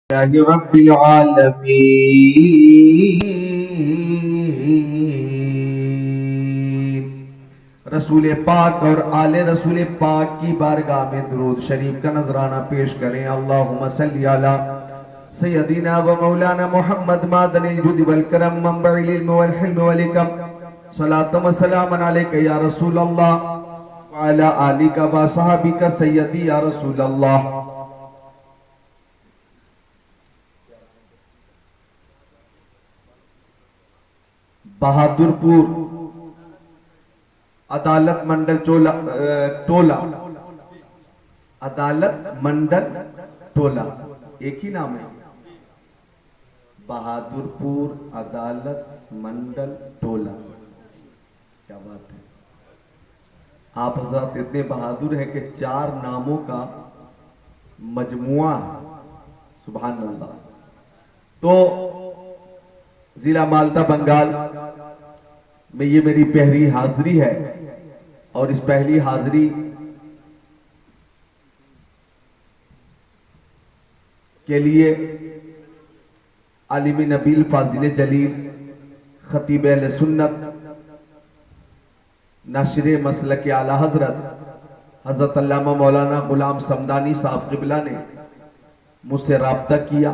रब्बिल आलमीन। रसूल पाक और आले रसूल पाक की बारगाह में दुरूद शरीफ का नजराना पेश करें। अल्लाहुम्मा सल्ली अला सय्यदिना व मौलाना मुहम्मद मादनिल जुद वल करम मंबइल इल्म वल हिल्म वल हिकम। सलातु व सलामन अलैका या रसूल अल्लाह व अला आलिका व सहाबिका सय्यदी या रसूल अल्लाह। बहादुरपुर अदालत मंडल टोला अदालत मंडल टोला एक ही नाम है। बहादुरपुर अदालत मंडल टोला, क्या बात है। आप हज़रात इतने बहादुर हैं कि 4 नामों का मजमुआ है। सुभान अल्लाह। तो जिला मालदा बंगाल में ये मेरी पहली हाजिरी है और इस पहली हाजिरी के लिए आलिम नबील फाजिल जलील खतीब अहले सुन्नत नाशिर मसलक आला हजरत अल्लामा मौलाना गुलाम समदानी साहब क़िबला ने मुझसे राब्ता किया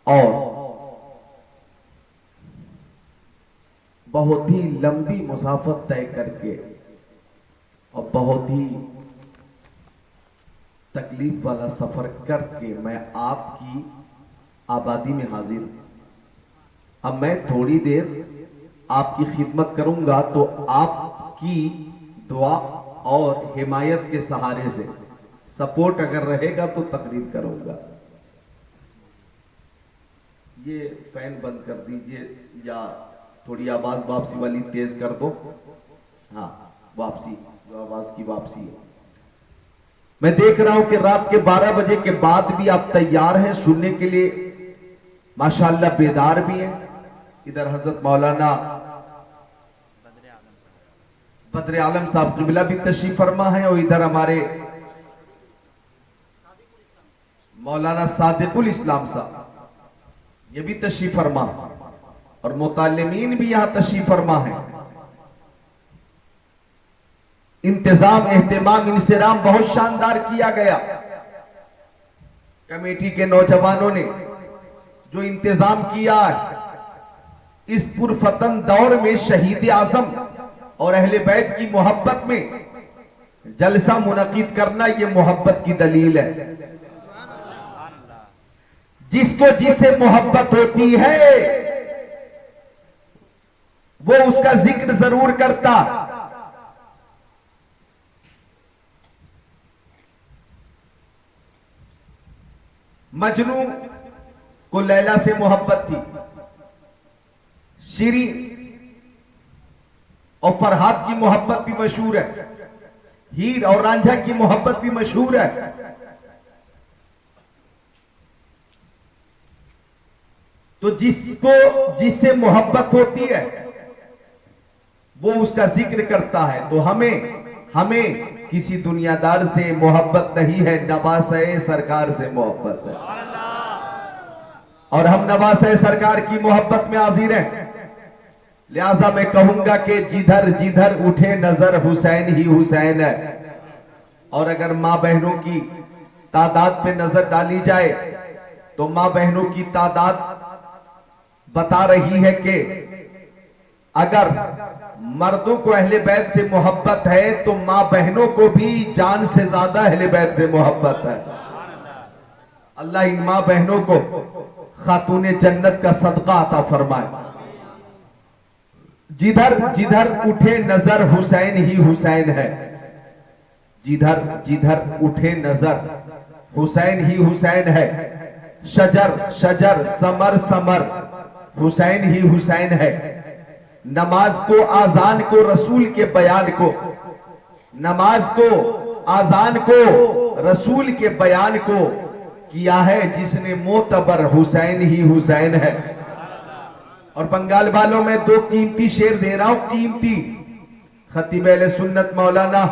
और बहुत ही लंबी मुसाफत तय करके और बहुत ही तकलीफ वाला सफर करके मैं आपकी आबादी में हाजिर हूं। अब मैं थोड़ी देर आपकी खिदमत करूंगा तो आपकी दुआ और हिमायत के सहारे से सपोर्ट अगर रहेगा तो तकरीर करूंगा। ये फैन बंद कर दीजिए या थोड़ी आवाज वापसी वाली तेज कर दो। हाँ, वापसी, जो आवाज की वापसी है। मैं देख रहा हूं कि रात के 12 बजे के बाद भी आप तैयार हैं सुनने के लिए, माशाअल्लाह बेदार भी हैं। इधर हजरत मौलाना बद्र आलम साहब क़िबला भी तशरीफ फरमा है और इधर हमारे मौलाना सादिकुल इस्लाम साहब ये भी तशरीफ फरमा और मुतालिमीन भी यहां तशरीफ फरमा है। इंतजाम एहतमाम इंसराम बहुत शानदार किया गया। कमेटी के नौजवानों ने जो इंतजाम किया है, इस पुरफतन दौर में शहीद आजम और अहले बैत की मोहब्बत में जलसा मुनक़िद करना, यह मोहब्बत की दलील है। जिसको जिससे मोहब्बत होती है वो उसका जिक्र जरूर करता। मजनू को लैला से मोहब्बत थी, शीरी और फरहाद की मोहब्बत भी मशहूर है, हीर और रांझा की मोहब्बत भी मशहूर है। तो जिसको जिससे मोहब्बत होती है वो उसका जिक्र करता है। तो हमें किसी दुनियादार से मोहब्बत नहीं है, नवाज़े सरकार से मोहब्बत है और हम नवाज़े सरकार की मोहब्बत में हाजिर हैं। लिहाजा मैं कहूंगा कि जिधर जिधर उठे नजर हुसैन ही हुसैन है। और अगर मां बहनों की तादाद पे नजर डाली जाए तो मां बहनों की तादाद बता रही है कि अगर मर्दों को अहले बैत से मोहब्बत है तो मां बहनों को भी जान से ज्यादा अहले बैत से मोहब्बत है। अल्लाह इन मां बहनों को खातूने जन्नत का सदका अता फरमाए। जिधर जिधर उठे नजर हुसैन ही हुसैन है, जिधर जिधर उठे नजर हुसैन ही हुसैन है। शजर शजर समर समर हुसैन ही हुसैन है। नमाज को आजान को रसूल के बयान को, नमाज को आजान को रसूल के बयान को किया है जिसने मोतबर हुसैन ही हुसैन है। और बंगाल वालों में 2 कीमती शेर दे रहा हूं, कीमती। खतीब अहले सुन्नत मौलाना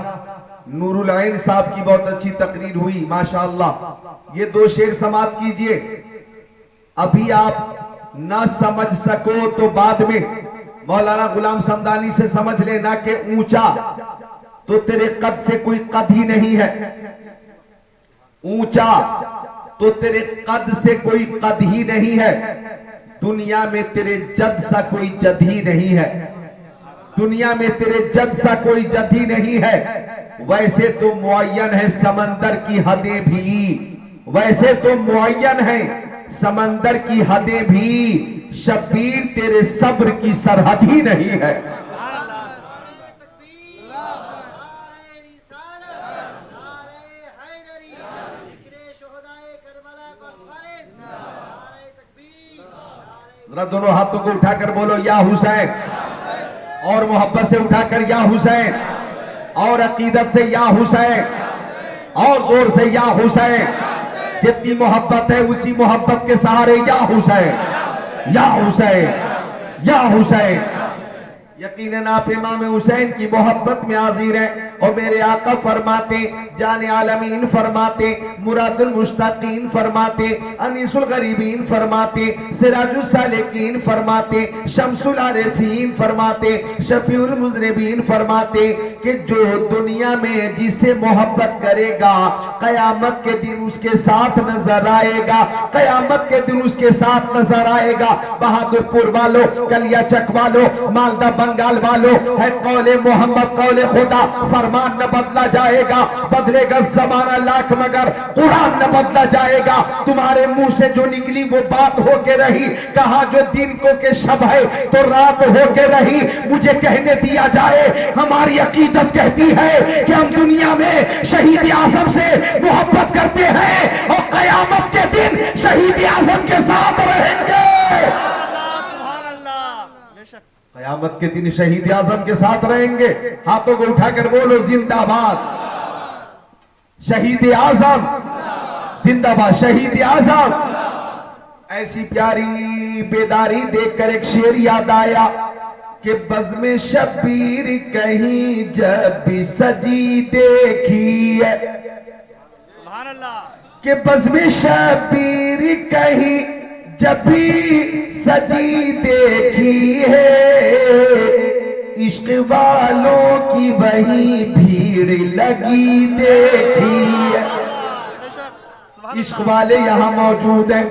नूरुल ऐन साहब की बहुत अच्छी तकरीर हुई, माशाअल्लाह। ये 2 शेर समाप्त कीजिए। अभी आप ना समझ सको तो बाद में मौलाना गुलाम समदानी से समझ लेना कि ऊंचा तो तेरे कद से कोई कद ही नहीं है, ऊंचा तो तेरे कद से कोई कद ही नहीं है, दुनिया में तेरे जद सा कोई जद ही नहीं है, दुनिया में तेरे जद सा कोई जद ही नहीं है। वैसे तो मुअय्यन है समंदर की हदें भी, वैसे तो मुअय्यन है समंदर की हदें भी, शब्बीर तेरे सब्र की सरहद ही नहीं है। जरा दोनों हाथों को उठाकर बोलो या हुसैन, और मोहब्बत से उठाकर या हुसैन, और अकीदत से या हुसैन, और जोर से या हुसैन। जितनी मोहब्बत है उसी मोहब्बत के सहारे या हुसैन, या हुसैन, या हुसैन। यकीनन आप इमाम हुसैन की मोहब्बत में हाजिर हैं और मेरे आका फरमाते, जाने आलमीन फरमाते, मुरादुल मुश्ताकीन फरमाते, अनीसुल गरीबीन फरमाते, सिराजुल सालिकीन फरमाते, शम्सुल आरिफीन फरमाते, शफीउल मुज़निबीन फरमाते कि जो दुनिया में जिसे मोहब्बत करेगा कयामत के दिन उसके साथ नजर आएगा, कयामत के दिन उसके साथ नजर आएगा। बहादुरपुर वालों, कलियाचक वालों, मालदा बंगाल वालों, है कौले मोहम्मद कौले खुदा, फरमान न बदला जाएगा, बदलेगा जमाना लाख मगर कुरान न बदला जाएगा। तुम्हारे मुंह से जो निकली वो बात होके रही, कहा जो दिन को के शब है तो रात होके रही। मुझे कहने दिया जाए, हमारी अकीदत कहती है कि हम दुनिया में शहीद आजम से मोहब्बत करते हैं और कयामत के दिन शहीद आजम के साथ रहेंगे। कयामत के दिन शहीद आजम के साथ रहेंगे। हाथों को उठाकर बोलो जिंदाबाद शहीद आजम, जिंदाबाद शहीद आजम। ऐसी प्यारी बेदारी देखकर एक शेर याद आया कि बज़्म शब्बीर कहीं जब भी सजी देखी है, सुभान अल्लाह, कि बज़्म शब्बीर कहीं जब भी सजी देखी है, इश्क वालों की वही भीड़ लगी देखी है। इश्क वाले यहाँ मौजूद हैं।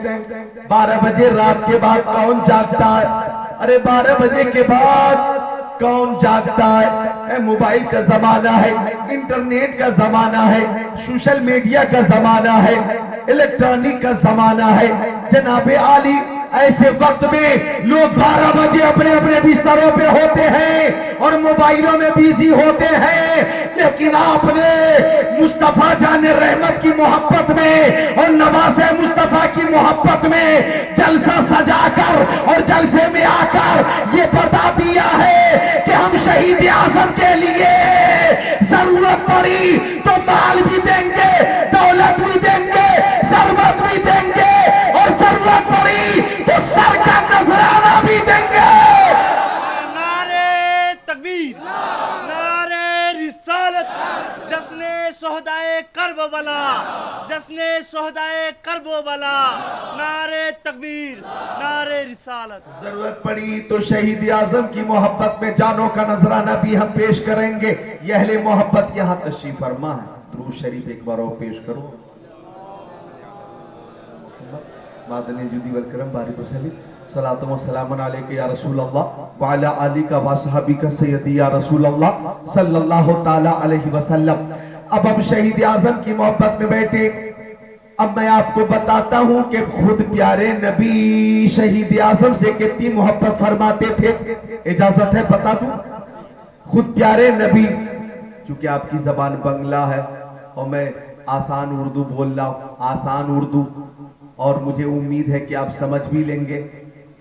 12 बजे रात के बाद कौन जागता है? अरे 12 बजे के बाद कौन जागता है? मोबाइल का जमाना है, इंटरनेट का जमाना है, सोशल मीडिया का जमाना है, इलेक्ट्रॉनिक का जमाना है। जनाबे आली ऐसे वक्त में लोग 12 बजे अपने अपने बिस्तरों पे होते हैं और मोबाइलों में बिजी होते हैं, लेकिन आपने मुस्तफा जाने रहमत की मोहब्बत में और नवाज़े मुस्तफा की मोहब्बत में जलसा सजाकर और जलसे में आकर ये बता दिया है कि हम शहीद आजम के लिए जरूरत पड़ी तो माल भी देंगे, दौलत भी देंगे, सरवत भी देंगे और जरूरत पड़ी तो सर का नजराना भी देंगे। नारे तकबीर, नारे रिसालत, जश्ने शोहदाए करबला, जश्ने शोहदाए करबला, नारे तकबीर, नारे रिसालत। जरूरत पड़ी तो शहीद आजम की मोहब्बत में जानों का नजराना भी हम पेश करेंगे। ये अहले मोहब्बत यहाँ तशरीफ फरमा है। दुरूद शरीफ एक बार और पेश करो। मादनी जुदी वल करम बारिक वसल्लम सलातु व सलामुन अलैका या रसूल अल्लाह व अला आलिका व सहाबिका सय्यदी या रसूल अल्लाह सल्लल्लाहु ताला अलैहि वसल्लम। अब शहीद आजम की मोहब्बत में बैठे। अब मैं आपको बताता हूं कि खुद प्यारे नबी शहीद आजम से कितनी मोहब्बत फरमाते थे। इजाजत है बता दूं? खुद प्यारे नबी, चूंकि आपकी जबान बंगला है और मैं आसान उर्दू बोल रहा हूं, आसान उर्दू, और मुझे उम्मीद है कि आप समझ भी लेंगे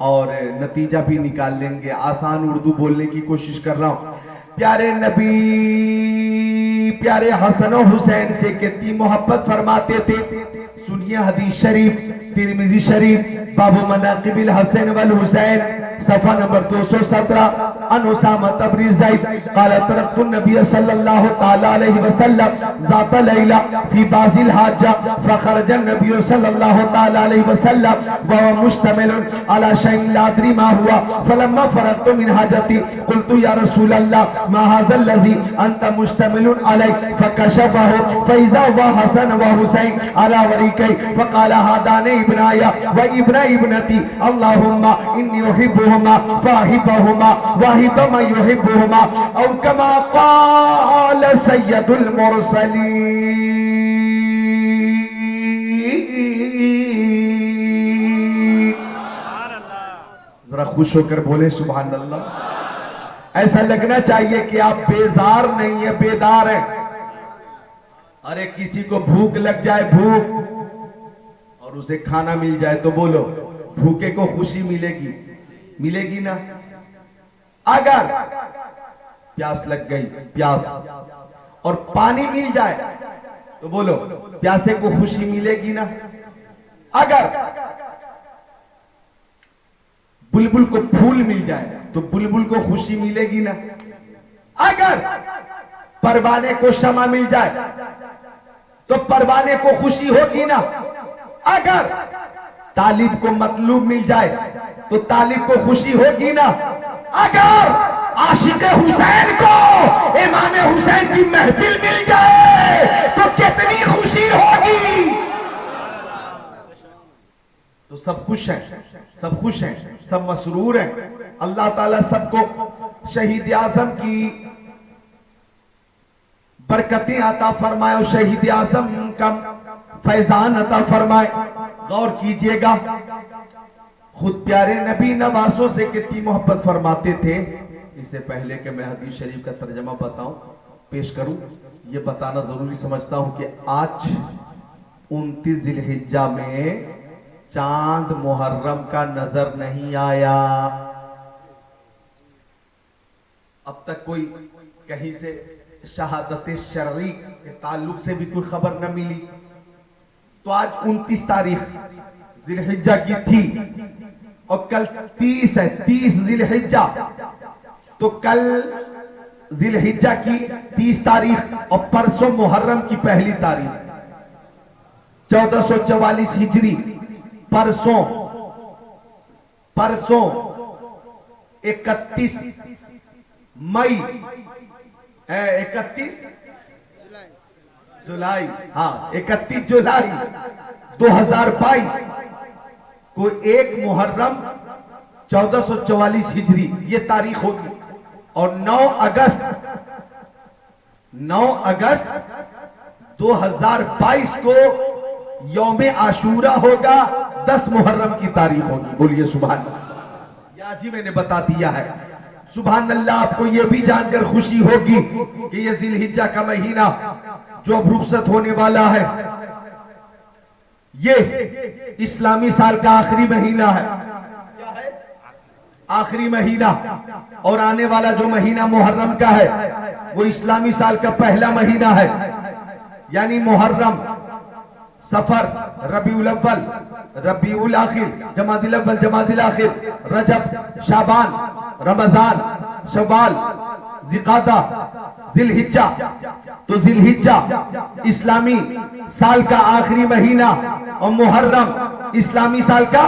और नतीजा भी निकाल लेंगे। आसान उर्दू बोलने की कोशिश कर रहा हूं। प्यारे नबी प्यारे हसन और हुसैन से कितनी मोहब्बत फरमाते थे। सुनिए हदीस शरीफ, तिरमिजी शरीफ बाबू मनाकिबिल हसन वल हुसैन सफा नंबर 217 अन उसामा तबरी ज़ैद क़ाल तरक़्तु नबी सल्लल्लाहु तआला अलैहि वसल्लम ज़ात लैला फी बाज़िल हाजा फ़ख़रज नबी सल्लल्लाहु तआला अलैहि वसल्लम व हुवा मुश्तमिल अला शैइन ला अदरी मा हुआ फलम्मा फ़रग़्तु मिन हाजती क़ुल्तु या रसूल अल्लाह मा हाज़ा लज़ी अन्त मुश्तमिल अलैहि फ़कशफ़हु फ़इज़ा हुवा हसन व हुसैन अला वरीकै फ़क़ाल हादान इब्नाया व इब्ना इब्नती अल्लाहुम्मा इन्नी उहिब्बुहुमा फ़अहिब्बहुमा वहिब मन युहिब्बुहुमा औ कमा क़ाल सय्यदुल मुरसलीन। जरा खुश होकर बोले सुभान अल्लाह। ऐसा लगना चाहिए कि आप बेजार नहीं है, बेदार हैं। अरे किसी को भूख लग जाए, भूख, और उसे खाना मिल जाए तो बोलो भूखे को खुशी मिलेगी, मिलेगी ना? अगर प्यास लग गई, प्यास, और पानी मिल जाए तो बोलो प्यासे को खुशी मिलेगी ना? अगर बुलबुल को फूल मिल जाए तो बुलबुल को खुशी मिलेगी ना? अगर परवाने को शमा मिल जाए तो परवाने को खुशी होगी ना? अगर तालिब को मतलूब मिल जाए तो तालिब को खुशी होगी ना? अगर आशिक़े हुसैन को इमाम हुसैन की महफिल मिल जाए तो कितनी खुशी होगी। तो सब खुश हैं, सब खुश हैं, सब मसरूर हैं। अल्लाह ताला सबको शहीद आज़म की बरकतें अता फरमाए और शहीद आज़म का फैजान अता फरमाए। गौर कीजिएगा, खुद प्यारे नबी नवासों से कितनी मोहब्बत फरमाते थे। इससे पहले कि मैं हदीस शरीफ का तर्जमा बताऊं, पेश करूं, ये बताना जरूरी समझता हूं कि आज 29 जिलहिज्जा में चांद मुहर्रम का नजर नहीं आया। अब तक कोई कहीं से शहादत शरई के ताल्लुक से भी कोई खबर न मिली। तो आज 29 तारीख जिलहिज्जा की थी और कल 30 है, 30 जिलहिज्जा। तो कल जिलहिज्जा की 30 तारीख और परसों मुहर्रम की पहली तारीख 1444 हिजरी। परसों 31 मई 31 जुलाई, हाँ 31 जुलाई 2022 को एक मुहर्रम 1444 हिजरी ये तारीख होगी। और 9 अगस्त 2022 को यौमे आशूरा होगा, 10 मुहर्रम की तारीख होगी। बोलिए सुभान अल्लाह। आज ही मैंने बता दिया है। सुभान अल्लाह। आपको यह भी जानकर खुशी होगी कि यह जिलहिज्जा का महीना जो अब रुखसत होने वाला है, ये इस्लामी साल का आखिरी महीना है। क्या है? आखिरी महीना। और आने वाला जो महीना मुहर्रम का है वो इस्लामी साल का पहला महीना है। यानी मुहर्रम, सफर, रबीउल अव्वल, रबीउल आखिर, जमादिल अव्वल, जमादिल आखिर, रजब, शाबान, रमजान, शव्वाल, जिकादा, जिलहिज्जा। तो जिलहिज्जा इस्लामी साल का आखिरी महीना और मुहर्रम इस्लामी साल का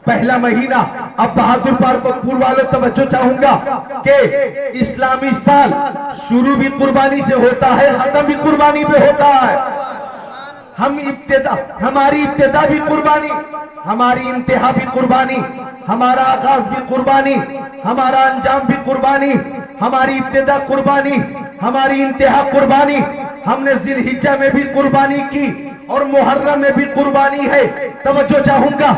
पहला महीना। अब बहादुरपुर वालों तवज्जो चाहूंगा कि इस्लामी साल शुरू भी कुर्बानी से होता है, खत्म भी कुर्बानी पे होता है। हमारी इब्तिदा भी कुर्बानी, हमारी इंतहा भी कुर्बानी, हमारा आगाज भी कुर्बानी, हमारा अंजाम भी कुर्बानी। हमारी इब्तिदा कुर्बानी, हमारी इंतहा कुर्बानी। हमने जिलहिज्जा में भी कुर्बानी की और मुहर्रम में भी कुर्बानी है। तवज्जो चाहूंगा,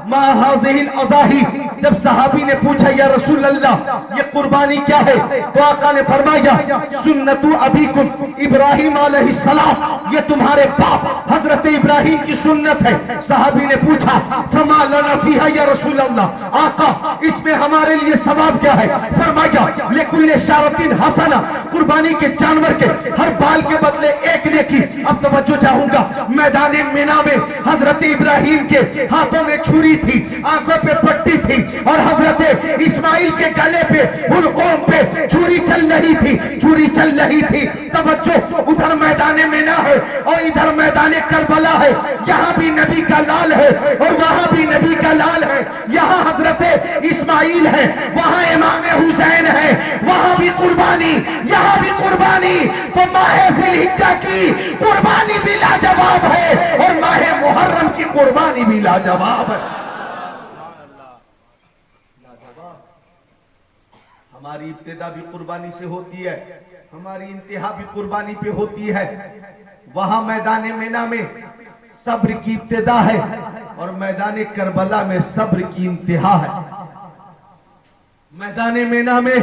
मा हाज़िहिल अज़ाही, जब सहाबी ने पूछा या रसूल अल्लाह ये कुर्बानी क्या है, तो आका ने फरमाया सुन्नतु अबीकुम इब्राहिम अलैहिस्सलाम, ये तुम्हारे बाप हजरत इब्राहिम की सुन्नत है। सहाबी ने पूछा फमा लना फीहा या रसूल अल्लाह, आका इसमें हमारे लिए सवाब क्या है? फरमाया लिकुल्लि शारतिन हसना, कुर्बानी के जानवर के हर बाल के बदले एक नेकी। अब तवज्जो चाहूंगा, मैदान मिना में हजरत इब्राहिम के हाथों में छुरी थी, आंखों पे पट्टी थी, और हजरत इस्माइल के गले पे हुलकों पे छुरी चल रही थी, छुरी चल रही थी। तवज्जो, उधर मैदान मिना है और इधर मैदान करबला है। यहाँ भी नबी का लाल है और वहां भी नबी का लाल है। यहाँ हजरत इस्माइल है, वहां इमाम हुसैन है, वहां भी कुर्बानी, यहाँ भी कुर्बानी। तो माहे जिलहिज्जा की कुर्बानी भी लाजवाब है और माहे मुहर्रम की कुर्बानी भी लाजवाब है। हमारी इब्तिदा भी कुर्बानी से होती है, हमारी इंतहा भी कुर्बानी पे होती है। वहां मैदान मिना में सब्र की इब्तिदा है और मैदान करबला में सब्र की इंतहा है। मैदान मिना में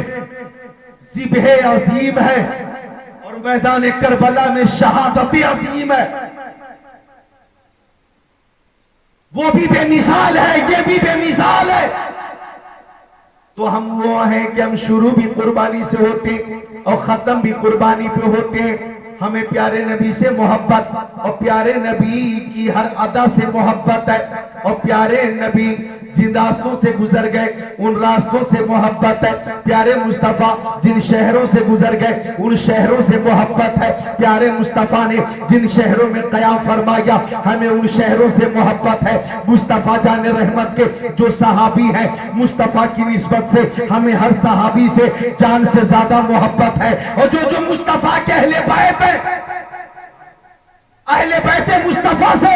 ज़िब्ह अजीम है और मैदान करबला में शहादत अजीम है। वो भी बेमिसाल है, ये भी बेमिसाल है। तो हम वो हैं कि हम शुरू भी कुर्बानी से होते और खत्म भी कुर्बानी पे होते हैं। हमें प्यारे नबी से मोहब्बत और प्यारे नबी की हर अदा से मोहब्बत है और प्यारे नबी जिन रास्तों से गुजर गए उन रास्तों से मोहब्बत है। प्यारे मुस्तफा जिन शहरों से गुजर गए उन शहरों से मोहब्बत है। प्यारे मुस्तफा ने जिन शहरों में कयाम फरमाया हमें उन शहरों से मोहब्बत है। मुस्तफा जाने रहमत के जो सहाबी हैं, मुस्तफा की निस्बत से हमें हर सहाबी से जान से ज्यादा मोहब्बत है। और जो मुस्तफा के अहले बैत है, अहले बैत मुस्तफा से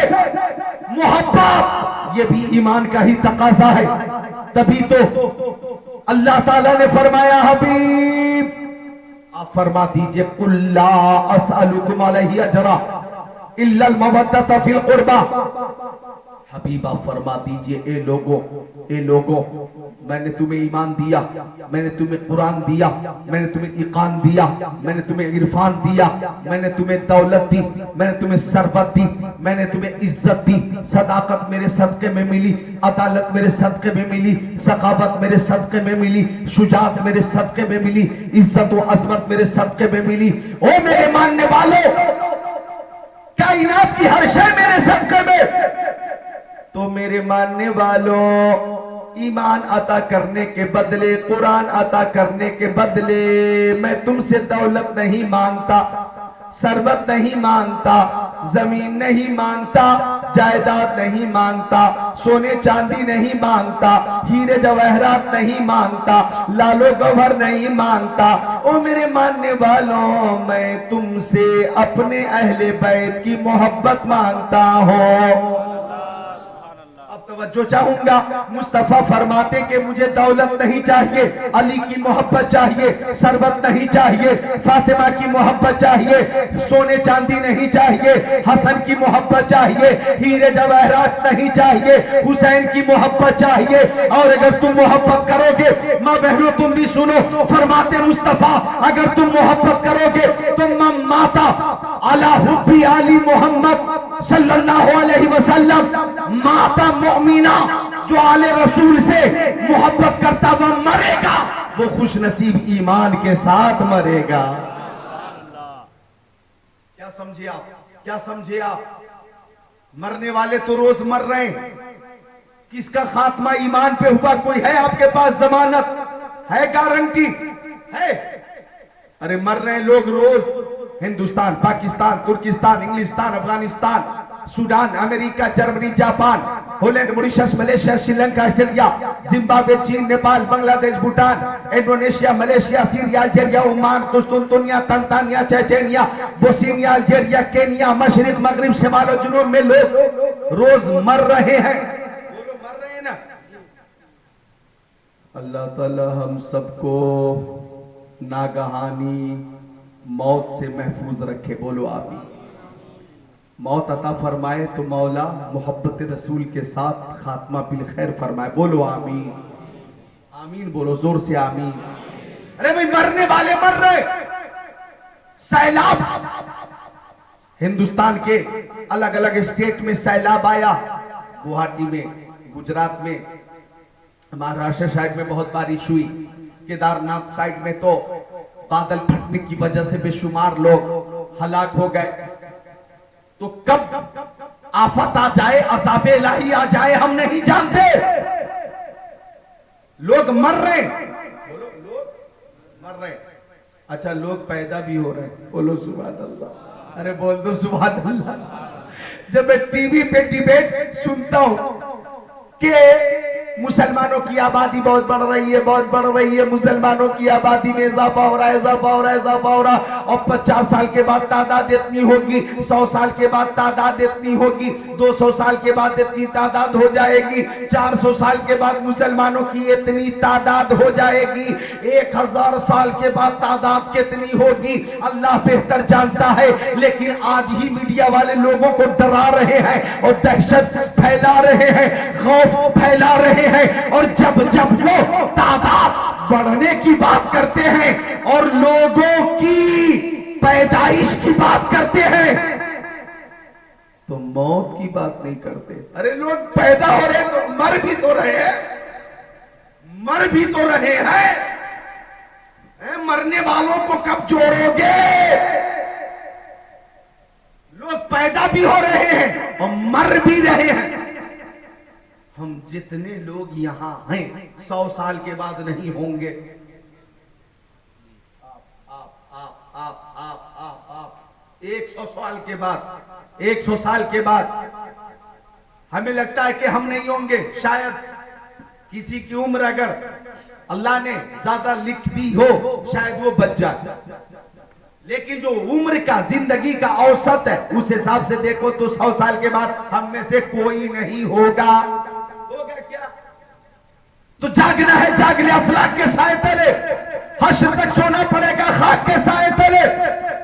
मोहब्बत, ये भी ईमान का ही तकाजा है। तभी तो अल्लाह ताला ने फरमाया, हबीब आप फरमा दीजिए, कुल्ला असअलुकुम अलैहि अजरा इल्लल मवद्दत फिल कुर्बा। हबीब आप फरमा दीजिए, ए लोगों मैंने तुम्हें ईमान दिया, मैंने तुम्हें कुरान दिया, मैंने तुम्हें ईकान दिया, मैंने तुम्हें इरफान दिया, मैंने तुम्हें दौलत दी, मैंने तुम्हें सरबत दी, मैंने तुम्हें इज्जत दी। सदाकत मेरे सदके में मिली, अदालत मेरे सदके में मिली, सखावत मेरे सदके में मिली, शुजात मेरे सदके में मिली, इज्जत व अजमत मेरे सदके में मिली। ओ मेरे मानने वालों, कायनात की हर शय मेरे सदके में। तो मेरे मानने वालों, ईमान अता करने के बदले, कुरान अता करने के बदले मैं तुमसे दौलत नहीं मांगता, सरबत नहीं मांगता, जमीन नहीं मांगता, जायदाद नहीं मांगता, सोने चांदी नहीं मांगता, हीरे जवाहरात नहीं मांगता, लालो गौहर नहीं मांगता। ओ मेरे मानने वालों, मैं तुमसे अपने अहले बैत की मोहब्बत मांगता हूँ। तवज्जो चाहूंगा, मुस्तफा फरमाते कि मुझे दौलत नहीं चाहिए, अली की मोहब्बत चाहिए, सरबत नहीं चाहिए, फातिमा की मोहब्बत चाहिए, सोने चांदी नहीं चाहिए, हसन की मोहब्बत चाहिए, हीरे जवाहरात नहीं चाहिए, हुसैन की मोहब्बत चाहिए। और अगर तुम मोहब्बत करोगे, माँ बहनों तुम भी सुनो, फरमाते मुस्तफा अगर तुम मोहब्बत करोगे तो माता अला हुब्बी आली मोहम्मद सल्लल्लाहु अलैहि वसल्लम, माता मोमिना जो आले रसूल से मोहब्बत करता वह मरेगा, वो खुश नसीब ईमान के साथ मरेगा। क्या समझे आप, क्या समझे आप? मरने वाले तो रोज मर रहे हैं, किसका खात्मा ईमान पे हुआ? कोई है आपके पास जमानत है, गारंटी है? अरे मर रहे हैं लोग रोज, हिंदुस्तान, पाकिस्तान, तुर्किस्तान, इंग्लिस्तान, Afghanistan, Sudan, America, Germany, Japan, Holland, Mauritius, Malaysia, Sri Lanka, Australia, Zimbabwe, चीन, Nepal, Bangladesh, Bhutan, Indonesia, Malaysia, Syria, Algeria, Oman, कुस्तुनतुनिया, Tanzania, Chechnya, Bosnia, Algeria, Kenya, मशरिक, मगरिब, शिमाल और जुनूब में लोग रोज मर रहे हैं। वो लोग मर रहे हैं ना। अल्लाह ताला हम सबको नागहानी मौत से महफूज रखे, बोलो आमीन। मौत अता फरमाए तो मौला मोहब्बत रसूल के साथ खात्मा बिल खैर फरमाए, बोलो आमीन। आमीन बोलो जोर से, आमीन। अरे भाई मरने वाले मर रहे। सैलाब, हिंदुस्तान के अलग अलग स्टेट में सैलाब आया, गुवाहाटी में, गुजरात में, महाराष्ट्र साइड में बहुत बारिश हुई, केदारनाथ साइड में तो बादल फटने की वजह से बेशुमार लोग हलाक हो गए। तो कब आफत आ जाए, अज़ाबे इलाही आ जाए, हम नहीं जानते। लोग मर रहे, लोग मर रहे। अच्छा, लोग पैदा भी हो रहे हैं। बोलो सुभान अल्लाह। अरे बोल दो सुभान अल्लाह। जब मैं टीवी पे डिबेट सुनता हूं कि मुसलमानों की आबादी बहुत बढ़ रही है, बहुत बढ़ रही है, मुसलमानों की आबादी में इजाफा हो रहा है, इजाफा हो रहा है, इजाफा हो रहा है, और 50 साल के बाद तादाद इतनी होगी, 100 साल के बाद तादाद इतनी होगी, 200 साल के बाद इतनी तादाद हो जाएगी, 400 साल के बाद मुसलमानों की इतनी तादाद हो जाएगी, 1000 साल के बाद तादाद कितनी होगी अल्लाह बेहतर जानता है। लेकिन आज ही मीडिया वाले लोगों को डरा रहे हैं और दहशत फैला रहे हैं, खौफ फैला रहे हैं, और जब जब वो तादाद बढ़ने की बात करते हैं और लोगों की पैदाइश की बात करते हैं तो मौत की बात नहीं करते। अरे लोग पैदा हो रहे तो मर भी तो रहे हैं, मर भी तो रहे हैं। मरने वालों को कब जोड़ोगे? लोग पैदा भी हो रहे हैं और मर भी रहे हैं। हम जितने लोग यहां हैं 100 साल के बाद नहीं होंगे। आप 100 साल के बाद, 100 साल के बाद हमें लगता है कि हम नहीं होंगे। शायद किसी की उम्र अगर अल्लाह ने ज्यादा लिख दी हो, शायद वो बच जाए। लेकिन जो उम्र का, जिंदगी का औसत है, उस हिसाब से देखो तो 100 साल के बाद हम में से कोई नहीं होगा। होगा क्या? तो जागना है, जाग ले अफलाक के साए तले, हश्र तक सोना पड़ेगा खाक के साए तले।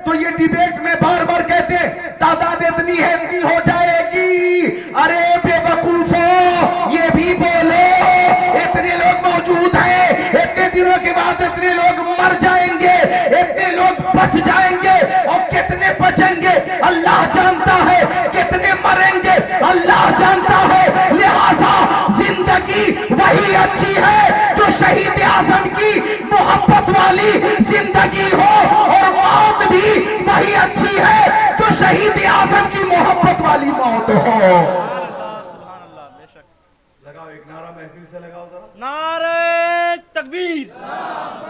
तो ये डिबेट में बार बार कहते हैं तादाद इतनी है, इतनी हो जाएगी। अरे बेवकूफो, ये भी बोलो इतने लोग मौजूद हैं, इतने दिनों के बाद इतने लोग मर जाएंगे, इतने लोग बच जाएंगे, और कितने बचेंगे अल्लाह जानता है, कितने मरेंगे अल्लाह जानता है। लिहाजा जिंदगी वही अच्छी है जो शहीद आजम की मोहब्बत वाली जिंदगी हो, और मौत भी वही अच्छी है जो शहीद आजम की मोहब्बत वाली मौत हो। लगाओ एक नारा, महफिल से लगाओ जरा। नारे तकबीर,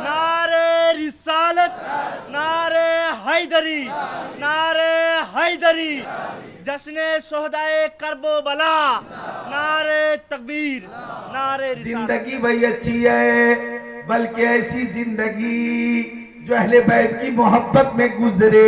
नारे रिसालत, नारे हैदरी, नारे हैदरी, जश्ने शोहदाए करबला, नारे तकबीर, नारे रिसालत। जिंदगी वही अच्छी है, बल्कि ऐसी जिंदगी जो अहले बैत की मोहब्बत में गुजरे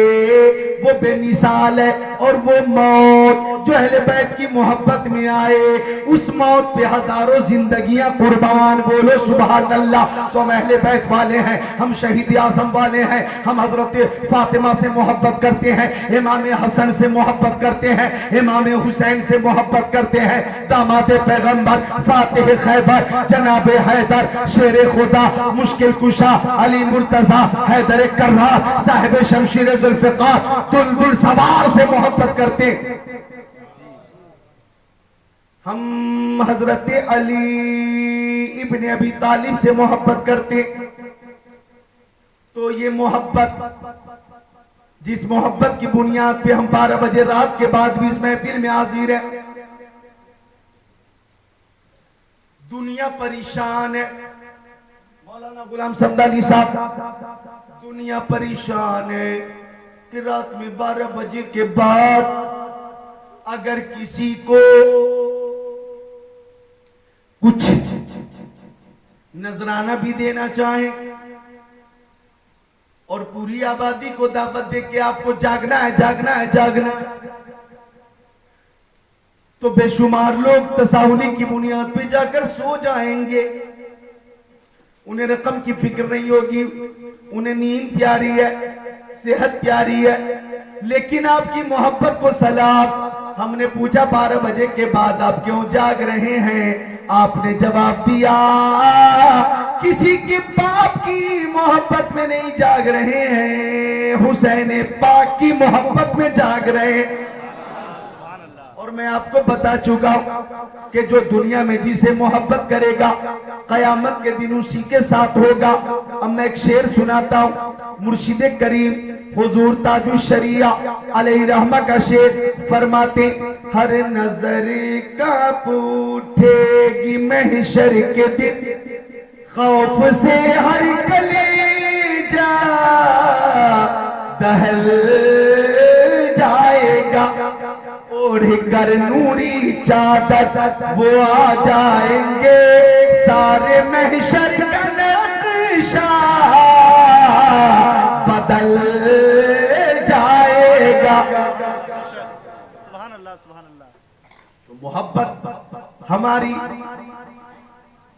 वो बेमिसाल है, और वो मौत जो अहले बैत की मोहब्बत में आए उस मौत पे हजारों जिंदगियां कुर्बान। बोलो सुभान अल्लाह। तो हम अहले बैत वाले हैं, हम शहीद आजम वाले हैं, हम हजरत फातिमा से मोहब्बत करते हैं, इमाम हसन से मोहब्बत करते हैं, इमाम हुसैन से मोहब्बत करते हैं, दामाद पैगंबर, फातिह खैबर, जनाब हैदर, शेर खुदा, मुश्किल कुशा, अली मुर्तजा, हैदर कर्रार, साहिब शमशीर जुल्फिकार, दुलदुल सवार से मोहब्बत करते। हम हजरत अली इब्ने अबी तालिब से मोहब्बत करते। तो ये मोहब्बत, जिस मोहब्बत की बुनियाद पे हम 12 बजे रात के बाद भी इस महफिल में हाजिर है, दुनिया परेशान है। मौलाना गुलाम समदानी साहब, दुनिया परेशान है कि रात में 12 बजे के बाद अगर किसी को कुछ नजराना भी देना चाहे और पूरी आबादी को दावत दे के आपको जागना है, जागना है, जागना है, तो बेशुमार लोग तसाहुली की बुनियाद पे जाकर सो जाएंगे। उन्हें रकम की फिक्र नहीं होगी, उन्हें नींद प्यारी है, सेहत प्यारी है, लेकिन आपकी मोहब्बत को सलाम। हमने पूछा 12 बजे के बाद आप क्यों जाग रहे हैं? आपने जवाब दिया किसी के बाप की मोहब्बत में नहीं जाग रहे हैं, हुसैन पाक की मोहब्बत में जाग रहे हैं। और मैं आपको बता चुका हूं कि जो दुनिया में जिसे मोहब्बत करेगा कयामत के दिन उसी के साथ होगा। अब मैं एक शेर सुनाता हूं, मुर्शिद करीम हुजूर ताजुश शरिया अलैहि रहमा का शेर फरमाते, हर नजर का पूछेगी महशर के दिन, खौफ से हर कलेजा दहल जाएगा, ओढ़ कर नूरी चादर वो आ जाएंगे, सारे महशर का नक्शा बदल जाएगा। सुभान अल्लाह, सुभान अल्लाह। तो मोहब्बत हमारी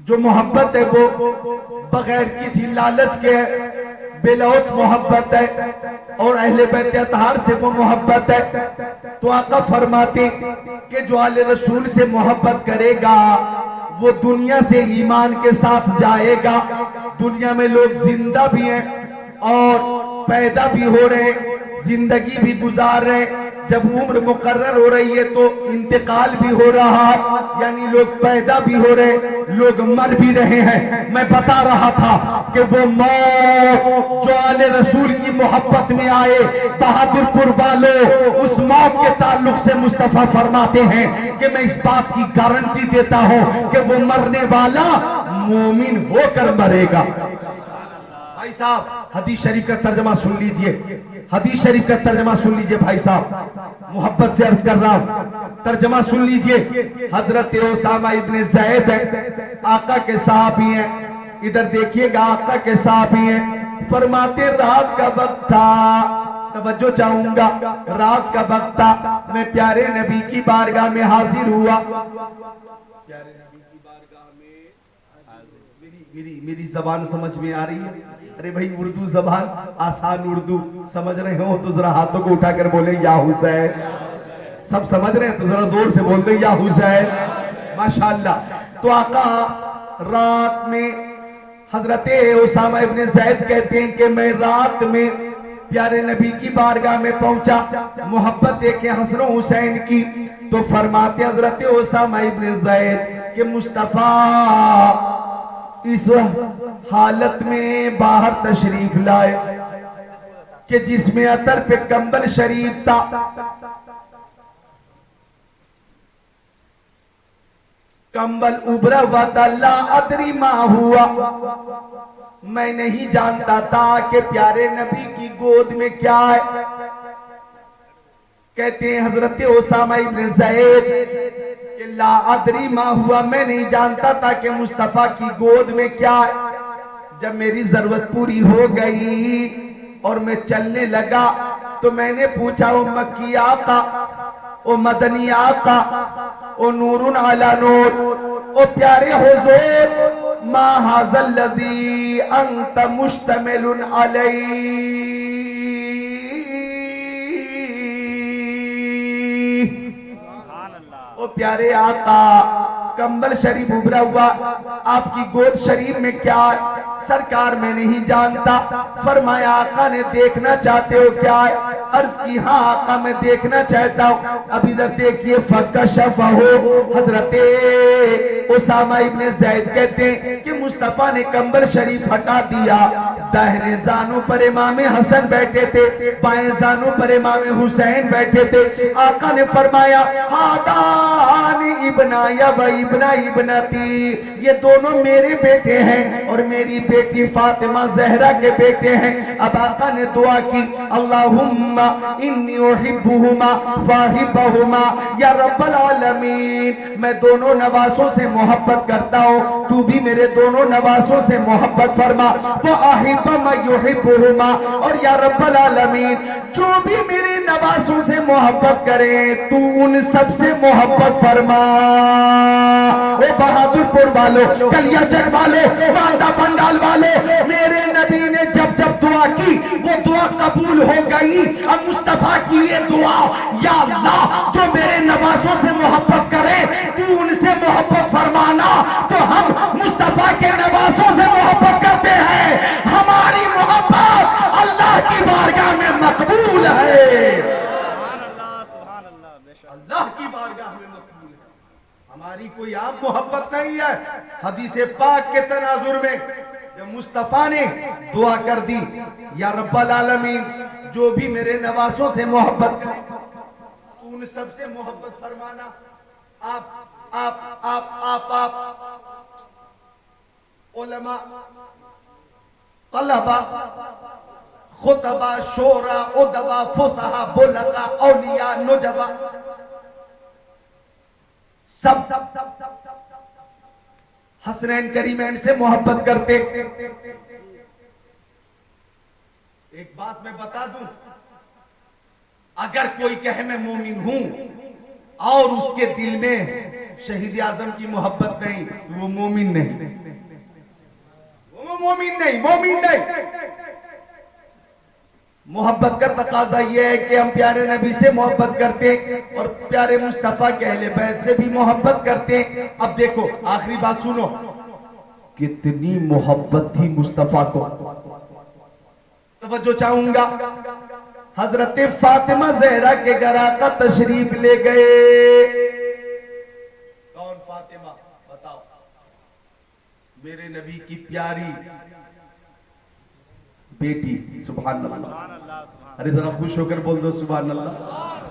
जो मोहब्बत है वो बगैर किसी लालच के है, बेलौस मोहब्बत है, और अहले बैत अतहार से वो मोहब्बत है। तो आका फरमाते कि जो आले रसूल से मोहब्बत करेगा वो दुनिया से ईमान के साथ जाएगा। दुनिया में लोग जिंदा भी हैं और पैदा भी हो रहे हैं, जिंदगी भी गुजार रहे हैं। जब उम्र मुकर्रर हो रही है तो इंतकाल भी हो रहा है, यानी लोग पैदा भी हो रहे, लोग मर भी रहे हैं। मैं बता रहा था कि वो मौत जो आले रसूल की मोहब्बत में आए, बहादुरपुर वालों, उस मौत के ताल्लुक से मुस्तफा फरमाते हैं कि मैं इस बात की गारंटी देता हूं कि वो मरने वाला मोमिन होकर मरेगा। भाई साहब हदीस शरीफ का तर्जमा सुन लीजिए, हदीस शरीफ का तर्जमा सुन लीजिए भाई साहब, मोहब्बत से अर्ज कर रहा हूं, तर्जमा सुन लीजिए। हजरत उसामा इब्ने ज़ैद है, आका के साहबी हैं। इधर देखिएगा, आका के साहबी हैं। फरमाते रात का वक्त था, तवज्जो चाहूंगा, रात का वक्त था, मैं प्यारे नबी की बारगाह में हाजिर हुआ। प्यारे नबी की बारगाह में मेरी जबान समझ में आ रही है? अरे भाई उर्दू जबान आसान उर्दू समझ रहे हो तो जरा हाथों को उठाकर बोले या हुसैन। सब समझ रहे हैं तो जरा जोर से बोल दे या हुसैन। माशाअल्लाह। तो आका रात में हजरत उसामा इब्ने ज़ैद कहते हैं कि मैं रात में प्यारे नबी की बारगाह में पहुंचा, मोहब्बत देखे हसन हुसैन की। तो फरमाते हजरत उसामा इब्ने ज़ैद कि मुस्तफा इस हालत में बाहर तशरीफ लाए कि जिसमें अतर पे कंबल शरीफ था, कंबल उभरा हुआ था। ला अदरी मा हुआ, मैं नहीं जानता था कि प्यारे नबी की गोद में क्या है। कहते हैं हजरत उसामा इब्ने ज़ैद कि ला अदरी मा हुआ, मैं नहीं जानता था कि मुस्तफा की गोद में क्या है। जब मेरी जरूरत पूरी हो गई और मैं चलने लगा तो मैंने पूछा, ओ मक्की आका, ओ मदनी आका, ओ नूरुन अला नूर, ओ प्यारे हुजूर, मा हाज़ल लज़ी अंत मुश्तमिलुन अलैहि। ओ प्यारे आका, कंबल शरीफ उभरा हुआ, आपकी गोद शरीफ में क्या है? सरकार मैं नहीं जानता। फरमाया आका ने देखना चाहते हो क्या है? अर्ज की हाँ आका मैं देखना चाहता हूँ। अब इधर देखिए, फकशफहु, हजरते उसामा इब्ने ज़ैद कहते हैं कि मुस्तफा ने कंबल शरीफ हटा दिया। दाहिने जानू पर इमाम हसन बैठे थे, बाएं जानू पर इमाम हुसैन बैठे थे। आका ने फरमाया, हादान इब्ना या व इब्ना इब्नती, ये दोनों मेरे बेटे हैं और मेरी बेटी फातिमा ज़हरा के बेटे हैं। अब आका ने दुआ की, अल्लाहुम्मा इन्नी उहिब्बुहुमा फाहिब्बहुमा या रब्बल आलमीन, मैं दोनों नवासों से मोहब्बत करता हूँ, तू भी मेरे दोनों नवासों से मोहब्बत फरमा। वो अहिब्बा मा युहिब्बुहुमा, और या रब्बल आलमीन, जो भी मेरे नवासों से मोहब्बत करे तू उन सब से मोहब्बत फरमा। ओ बहादुरपुर वालों, कलियाचक वालों, मांदा पंडाल वालों, मेरे नबी ने जब जब दुआ की वो दुआ कबूल हो गई। अब मुस्तफा की ये दुआ, या अल्लाह जो मेरे नवासों से मोहब्बत करे तू उनसे मोहब्बत फरमाना। तो हम मुस्तफा के नवासों से मोहब्बत करते हैं, हमारी मोहब्बत अल्लाह की बारगाह में मकबूल है। अल्लाह की बारगाह में मकबूल है, हमारी कोई आम मोहब्बत नहीं है। हदीस पाक के तनाजुर में जब मुस्तफा ने दुआ कर दी, या रब्बल आलमीन, जो भी मेरे नवासों से मोहब्बत करे तू उन सबसे मोहब्बत फरमाना। आप उलमा, तलबा, खुतबा, शोरा, उदबा, फुसहा, बुलगा, औलिया, नुजबा, सब हसनैन करीमैन से मोहब्बत करते। एक बात मैं बता दूं, अगर कोई कहे मैं मोमिन हूं और उसके दिल में शहीद आजम की मोहब्बत नहीं, तो वो मोमिन नहीं, वो मोमिन नहीं, मोमिन नहीं। मोहब्बत का तकाजा यह है कि हम प्यारे नबी से मोहब्बत करते और प्यारे मुस्तफा के अहले बैत से भी मोहब्बत करते। अब देखो आखिरी बात सुनो, कितनी मोहब्बत थी मुस्तफा को। तवज्जो चाहूंगा, हजरत फातिमा जहरा के घर आका तशरीफ ले गए। कौन फातिमा? बताओ। मेरे नबी की प्यारी बेटी। सुभान अल्लाह। अरे जरा खुश होकर बोल दो सुभान अल्लाह।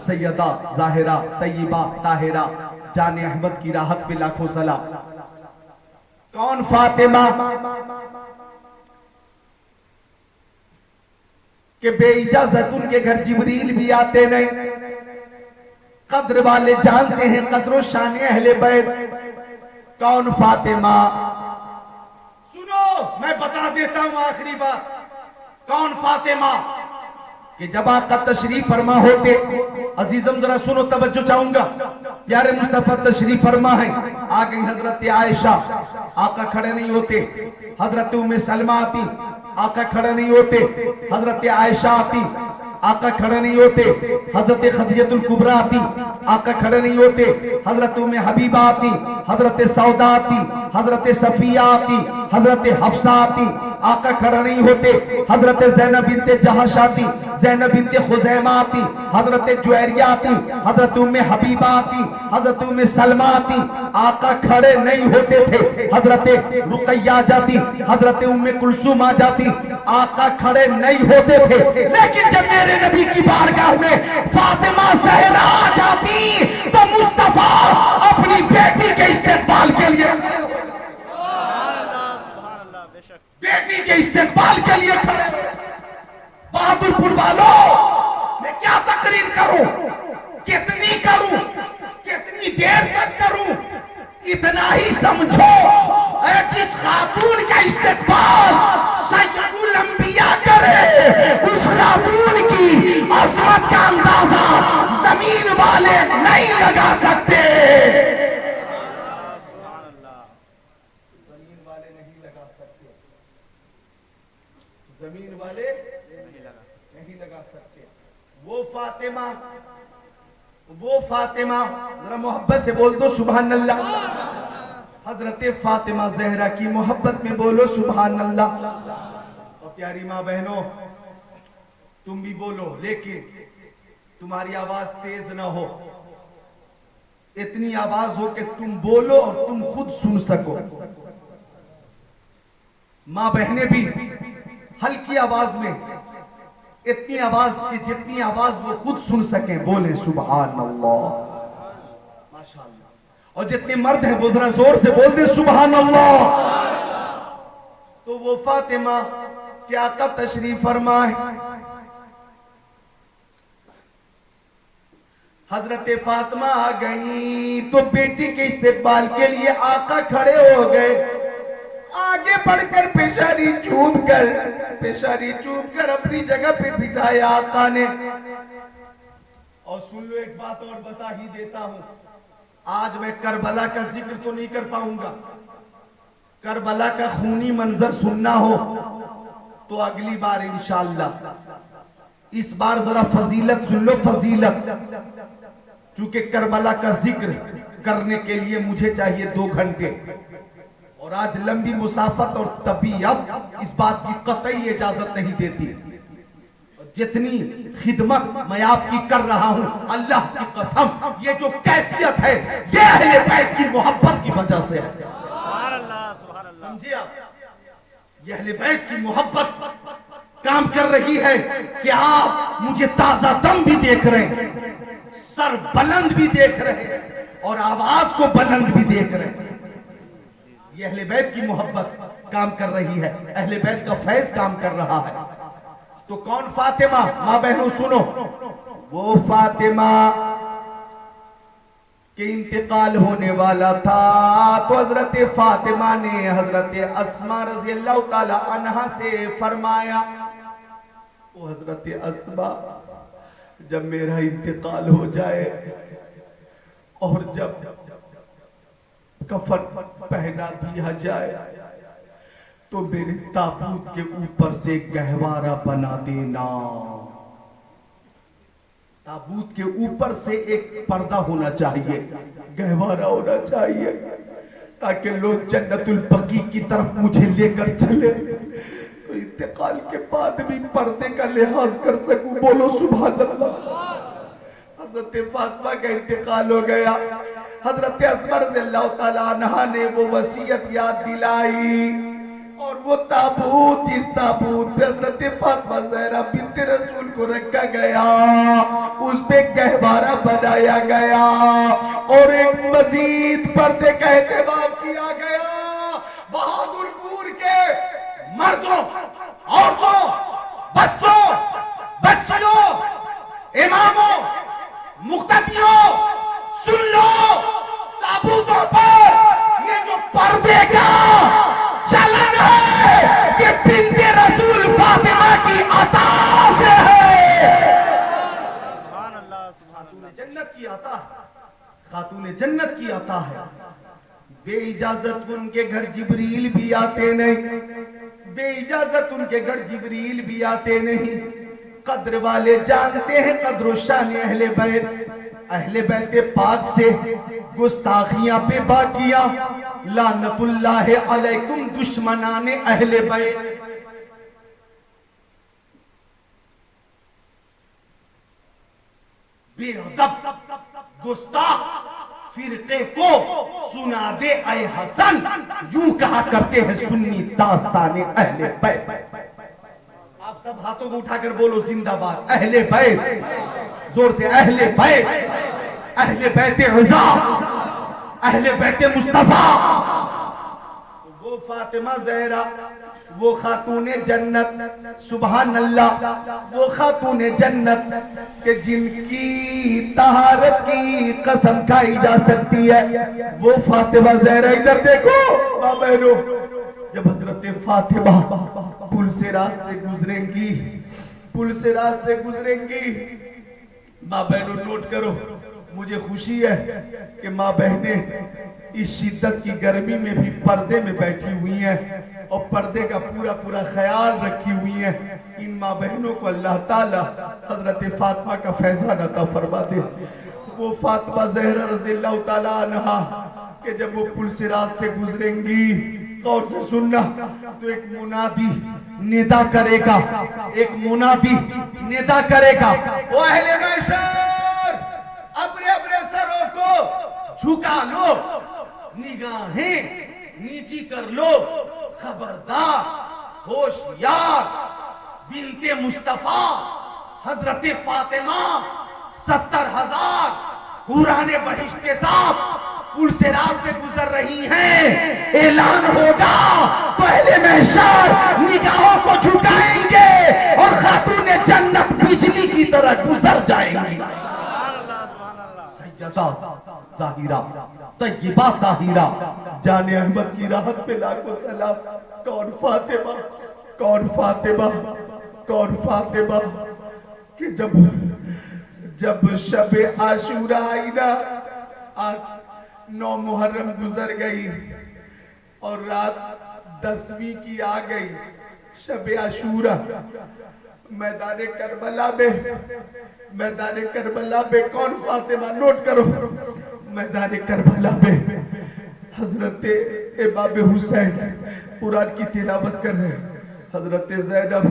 सैयदा जाहिरा तैयबा ताहिरा जाने अहमद की राहत पे लाखों सलाम। कौन फातिमा? कि बेइजाजत उनके घर जिब्रील भी आते नहीं। कद्र वाले जानते हैं कद्र शान अहले बैत। कौन फातिमा? सुनो मैं बता देता हूं आखिरी बात। कौन फातिमा? कि जब आका तशरीफ फरमा होते, अजीजम जरा सुनो, तवज्जो चाहूंगा, प्यारे मुस्तफा तशरीफ फरमा है, आ गई हजरत आयशा, आका खड़े नहीं होते। हजरत उम्मे सलमा आती, आका खड़े नहीं होते। हजरत आयशा आती, आका खड़े नहीं होते। हजरत खदीजतुल कुबरा आती, आका खड़े नहीं होते। हजरत उम्मे हबीबा आती, हजरत सौदा आती, हजरत सफिया आती, हजरत हफ्सा आती, आका खड़ा नहीं होते। हजरत ज़ैनब बिनते जहश आती, ज़ैनब बिनते खुज़ैमा आती, हजरत जुवैरिया आती, हजरत उम्मे हबीबा आती, हजरत उम्मे सलमा आती, आका खड़े नहीं होते थे। हजरत रुकैया जाती, हजरत उम्मे कुलसूम आ जाती, आका खड़े नहीं होते थे। लेकिन जब मेरे नबी की बारगाह में फातिमा ज़हरा आ जाती तो मुस्तफा अपनी बेटी के इस्तेकबाल के लिए, बेटी के इस्तेकबाल के लिए खड़े। बहादुरपुर वालों, मैं क्या तकरीर करूं, कितनी करूं, कितनी देर तक करूं? इतना ही समझो, जिस खातून का इस्तेकबाल सैयदुल अंबिया करे, उस खातून की अज़मत का अंदाजा जमीन वाले नहीं लगा सकते। जमीन वाले नहीं लगा सकते। वो फातिमा जरा मोहब्बत से बोल दो सुभान अल्लाह। हजरत फातिमा जहरा की मोहब्बत में बोलो सुभान अल्लाह। और प्यारी माँ बहनों, तुम भी बोलो, लेकिन तुम्हारी आवाज तेज ना हो, इतनी आवाज हो कि तुम बोलो और तुम खुद सुन सको। माँ बहनें भी हल्की आवाज में, इतनी आवाज की जितनी आवाज वो खुद सुन सके, बोले सुभान अल्लाह, माशाअल्लाह। और जितने मर्द हैं वो जरा जोर से बोल दे सुभान अल्लाह। तो वो फातिमा क्या का तशरीफ फरमाए। हजरत फातिमा आ गई तो बेटी के इस्तेकबाल के लिए आका खड़े हो गए। आगे बढ़कर पेशारी चूम कर अपनी जगह पे बिठाया आका ने। और सुन लो, एक बात और बता ही देता हूं, आज मैं करबला का जिक्र तो नहीं कर पाऊंगा। करबला का खूनी मंजर सुनना हो तो अगली बार इंशाअल्लाह। इस बार जरा फजीलत सुन लो, फजीलत, क्योंकि करबला का जिक्र करने के लिए मुझे चाहिए 2 घंटे, और आज लंबी मुसाफत और तबीयत इस बात की कतई इजाजत नहीं देती। जितनी खिदमत मैं आपकी कर रहा हूं, अल्लाह की कसम, ये जो कैफियत है ये अहले बैत की मोहब्बत की वजह से है। समझिए आप, ये अहले बैत की मोहब्बत काम कर रही है कि आप मुझे ताजा दम भी देख रहे हैं, सर बुलंद भी देख रहे हैं और आवाज को बुलंद भी देख रहे हैं। ये अहले बैत की मोहब्बत काम कर रही है, अहले बैत का फैज काम कर रहा है। तो कौन फातिमा? मां बहनों सुनो, वो फातिमा के इंतकाल होने वाला था तो हजरत फातिमा ने हजरत अस्मा रजी अल्लाह ताला अन्हा से फरमाया, वो हजरत अस्मा जब मेरा इंतकाल हो जाए और जब कफन पहना दिया जाए तो मेरे ताबूत के ऊपर से गहवारा बना देना। ताबूत के ऊपर से एक पर्दा होना चाहिए, गहवारा होना चाहिए, ताकि लोग जन्नतुल बकी की तरफ मुझे लेकर चले तो इंतकाल के बाद भी पर्दे का लिहाज कर सकूं। बोलो सुभान अल्लाह। हजरत फातिमा का इंतकाल हो गया, हजरत अस्मा रज़ियल्लाहु ताला अन्हा ने वो वसीयत याद दिलाई और वो ताबूत, जिस ताबूत पे हजरत फातिमा ज़हरा बिन्त रसूल को रखा गया, उस पे गहवारा बनाया गया और एक मजीद पर्दे का एहतमाम किया गया। बहादुरपुर के मर्दों, औरतों, बच्चों, बच्चियों, इमामों, मुक्तदियों, सुन लो, ताबूतों पर ये जो पर्दे का चलन है ये बिन्ते रसूल फातिमा की अता से है। सुभान अल्लाह, सुभान अल्लाह। जन्नत की अता है, खातून जन्नत की अता है। बेइजाजत उनके घर जिब्रील भी आते नहीं, बेइजाजत उनके घर जिब्रील भी आते नहीं। कद्र वाले जानते हैं कद्र शान अहले बैत, अहले बैत पाक से गुस्ताखियां पे बाकियां, लानतुल्लाह अलैकुम दुश्मनाने अहले बैत। बेअदब गुस्ताख फिरके को सुना दे ऐ हसन, यूं कहा करते हैं सुन्नी दास्ताने अहले बैत। आप सब हाथों को उठाकर बोलो जिंदाबाद अहले बैत, जोर से अहले बैत, अहले बैत रज़ा, अहले बैत मुस्तफा। वो फातिमा ज़हरा, वो खातूने जन्नत, सुभान अल्लाह, वो खातूने जन्नत के जिनकी तहारत की कसम खाई जा सकती है, वो फातिमा ज़हरा। इधर देखो मां बहनों, जब हजरत फातिमा पुल से रात से गुजरेंगी, पुल से रात से गुजरेंगी, मां बहनों नोट करो, मुझे खुशी है कि मां बहनें इस शिद्दत की गर्मी में भी पर्दे में बैठी हुई हैं और पर्दे का पूरा पूरा ख्याल रखी हुई हैं। इन मां बहनों को अल्लाह ताला हजरत फातिमा का फैजान अता फरमा दे। वो फातिमा ज़हरा रज़ियल्लाहु ताला अन्हा कि जब वो पुल से रात से गुजरेंगी, गौर से सुनना, तो एक मुनादी निदा करेगा, एक मुनादी निदा करेगा, वो अहले महशर अपने अपने सरों को झुका लो, निगाहें नीची कर लो, खबरदार, होशियार, बिन्ते मुस्तफा हजरत फातिमा 70,000 हुराने बहिश्त के साथ पुल से रात से गुजर रही हैं। ऐलान होगा तो अहले महशर निगाहों को झुकाएंगे और खातूने जन्नत बिजली की तरह गुजर जाएंगी। सुभान अल्लाह, सुभान अल्लाह। सैयदा ज़ाहिरा तय्यबा ताहिरा जाने अहमद की राहत पे लाखों सलाम। कौन फातिमा, कौन फातिमा, कौन फातिमा कि जब शबे आशूरा आई ना, 9 मुहर्रम गुजर गई और रात 10वीं की आ गई, शबे आशूरा, मैदान करबला में कौन फातिमा, नोट करो, मैदान करबला में हजरत इमाम हुसैन कुरान की तिलावत कर रहे हैं, हजरत ज़ैनब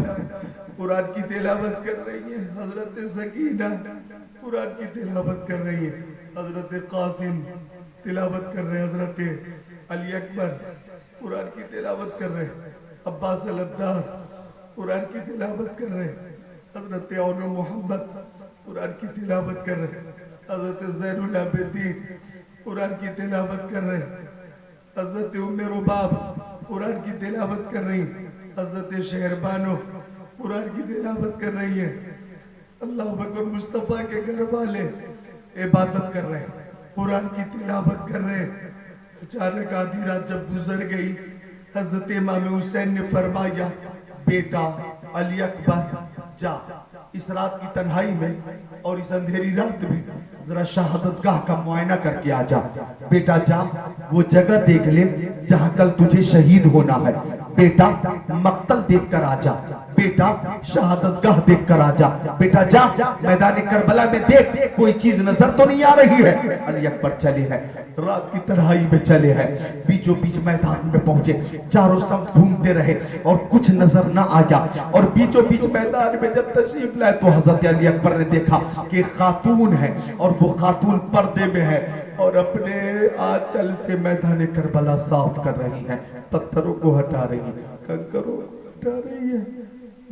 कुरान की तिलावत कर रही है, हजरत सकीना कुरान की तिलावत कर रही है, हजरत कासिम तिलावत कर रहे हैं, हजरत अली अकबर कुरान की तिलावत कर रहे हैं, अब्बास अल-अब्दार कुरान की तिलावत कर रहे हैं। हजरत औन मोहम्मद कुरान की तिलावत कर रहे हैं। हजरत ज़ैनुल आबिदीन कुरान की तिलावत कर रहे हैं। हजरत उम्मे रुबाब कुरान की तिलावत कर रही, हजरत शहरबानो कुरान की तिलावत कर रही है। अल्लाह अकबर। मुस्तफ़ा के घर वाले इबादत कर रहे हैं, कुरान की तिलावत कर रहे हैं। अचानक आधी रात जब गुजर गई, हजरत इमाम हुसैन ने फरमाया, बेटा अली अकबर जा इस रात की तन्हाई में और इस अंधेरी रात में जरा शहादत गाह का मुआयना करके आ जा। बेटा जा वो जगह देख ले जहां कल तुझे शहीद होना है। बेटा मक्तल देख कर आ जा। बेटा शहादत गाह देख कर आ जा। बेटा जा मैदान करबला में देख कोई चीज नजर तो नहीं आ रही है। अली अकबर चले हैं, रात की तन्हाई में चले हैं, बीचों बीच मैदान में पहुंचे, चारों सब घूमते रहे और कुछ नजर ना आया। और बीचों बीच मैदान में जब तशरीफ लाए तो हजरत अली अकबर ने देखा कि खातून है और वो खातून पर्दे में है और अपने आंचल से मैदान करबला साफ कर रही है, पत्थरों को हटा रही है, कंकरों को हटा रही है,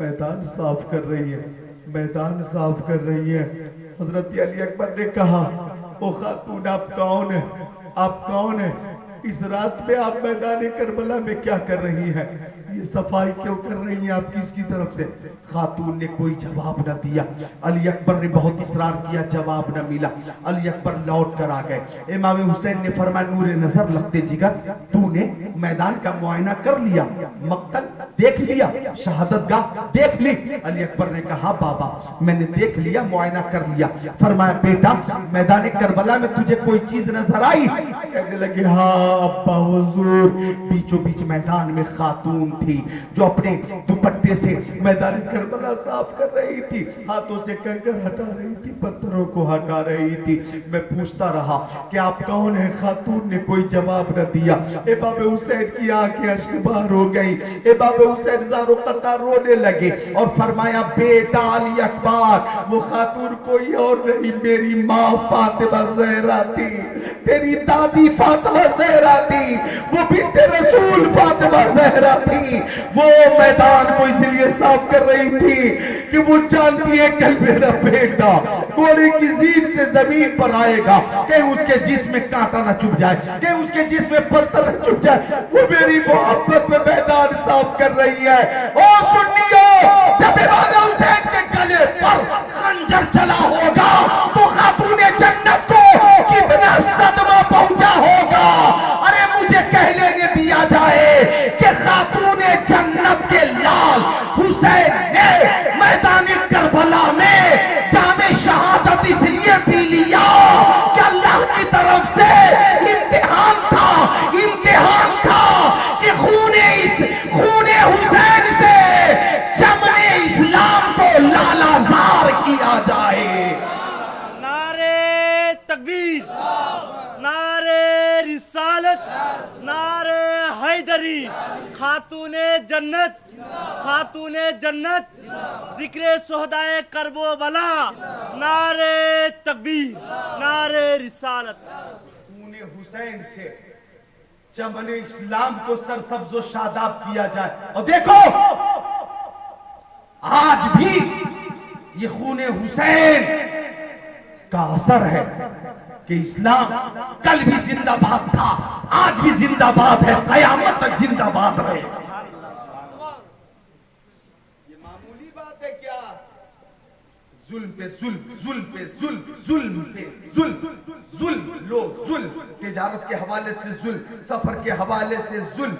मैदान साफ कर रही है, मैदान साफ कर रही है। हजरत अली अकबर ने कहा, ओ खातून आप कौन है, आप कौन है? इस रात में आप मैदान करबला में क्या कर रही है? ये सफाई क्यों कर रही है आप किसकी तरफ से? खातून ने कोई जवाब न दिया। अली अकबर ने बहुत इसरार किया, जवाब न मिला। अली अकबर लौट कर आ गए। इमाम हुसैन ने फरमाया, नूरे नजर लगते जिगर, तूने मैदान का मुआयना कर लिया, मक्तल देख लिया, शहादत गाह देख ली? अली अकबर ने कहा, बाबा मैंने देख लिया, मुआयना कर लिया। फरमाया, बेटा मैदान करबला में तुझे कोई चीज नजर आई? कहने लगे, हाँ अब्बा हुजूर, बीचों बीच मैदान में खातून थी जो अपने दुपट्टे से मैदान करबला साफ कर रही थी, हाथों से कंकर हटा रही थी, पत्थरों को हटा रही थी। मैं पूछता रहा कि आप कौन है? खातून ने कोई जवाब न दिया। इमाम हुसैन की आंखें अश्कबार हो गई। इमाम हुसैन ज़ारो कतार रोने लगे और फरमाया, बेटा अली अकबर, वो खातून कोई और नहीं, मेरी माँ फातिमा ज़हरा थी, तेरी दादी फातिमा ज़हरा थी, वो बिन्ते रसूल फातिमा ज़हरा थी। वो मैदान को इसलिए साफ कर रही थी कि वो जानती है कल मेरा बेटा घोड़े की जीन से जमीन पर आएगा, कहीं उसके जिस्म में कांटा न चुभ जाए, कहीं उसके जिस्म में पत्थर न चुभ जाए। वो मेरी मोहब्बत में मैदान साफ कर रही है। ओ सुन्नियों, जब इमाम हुसैन के गले पर खंजर चला होगा तो खातूने जन्नत को कितना सदमा पहुंचा होगा। अरे मुझे कह लेने दिया जाए कि खातूने जन्नत के लाल हुसैन ने मैदान करबला में जामे शहादत इसलिए पी लिया कि अल्लाह की तरफ से इम्तिहान था कि खूने हुसैन से जमने इस्लाम को लालाजार किया जाए। नारे तकबीर, नारे रिसालत, नारे हैदरी, खातूने जन्नत, खातूने जन्नत, जिक्र सोहदाए करबो बला, नारे तकबीर, नारे रिसालत। खूने हुसैन से चमन इस्लाम को सरसब्ज़ो शादाब किया जाए। और देखो आज भी ये खूने हुसैन का असर है कि इस्लाम कल भी जिंदाबाद था, आज भी जिंदाबाद है, कयामत तक जिंदाबाद रहे। ये मामूली बात है क्या? जुल्म पे जुल्म, जुल्म पे जुल्म, जुल्म पे जुल्म, जुल्म लो जुल्म, तिजारत के हवाले से जुल्म, सफर के हवाले से जुल्म,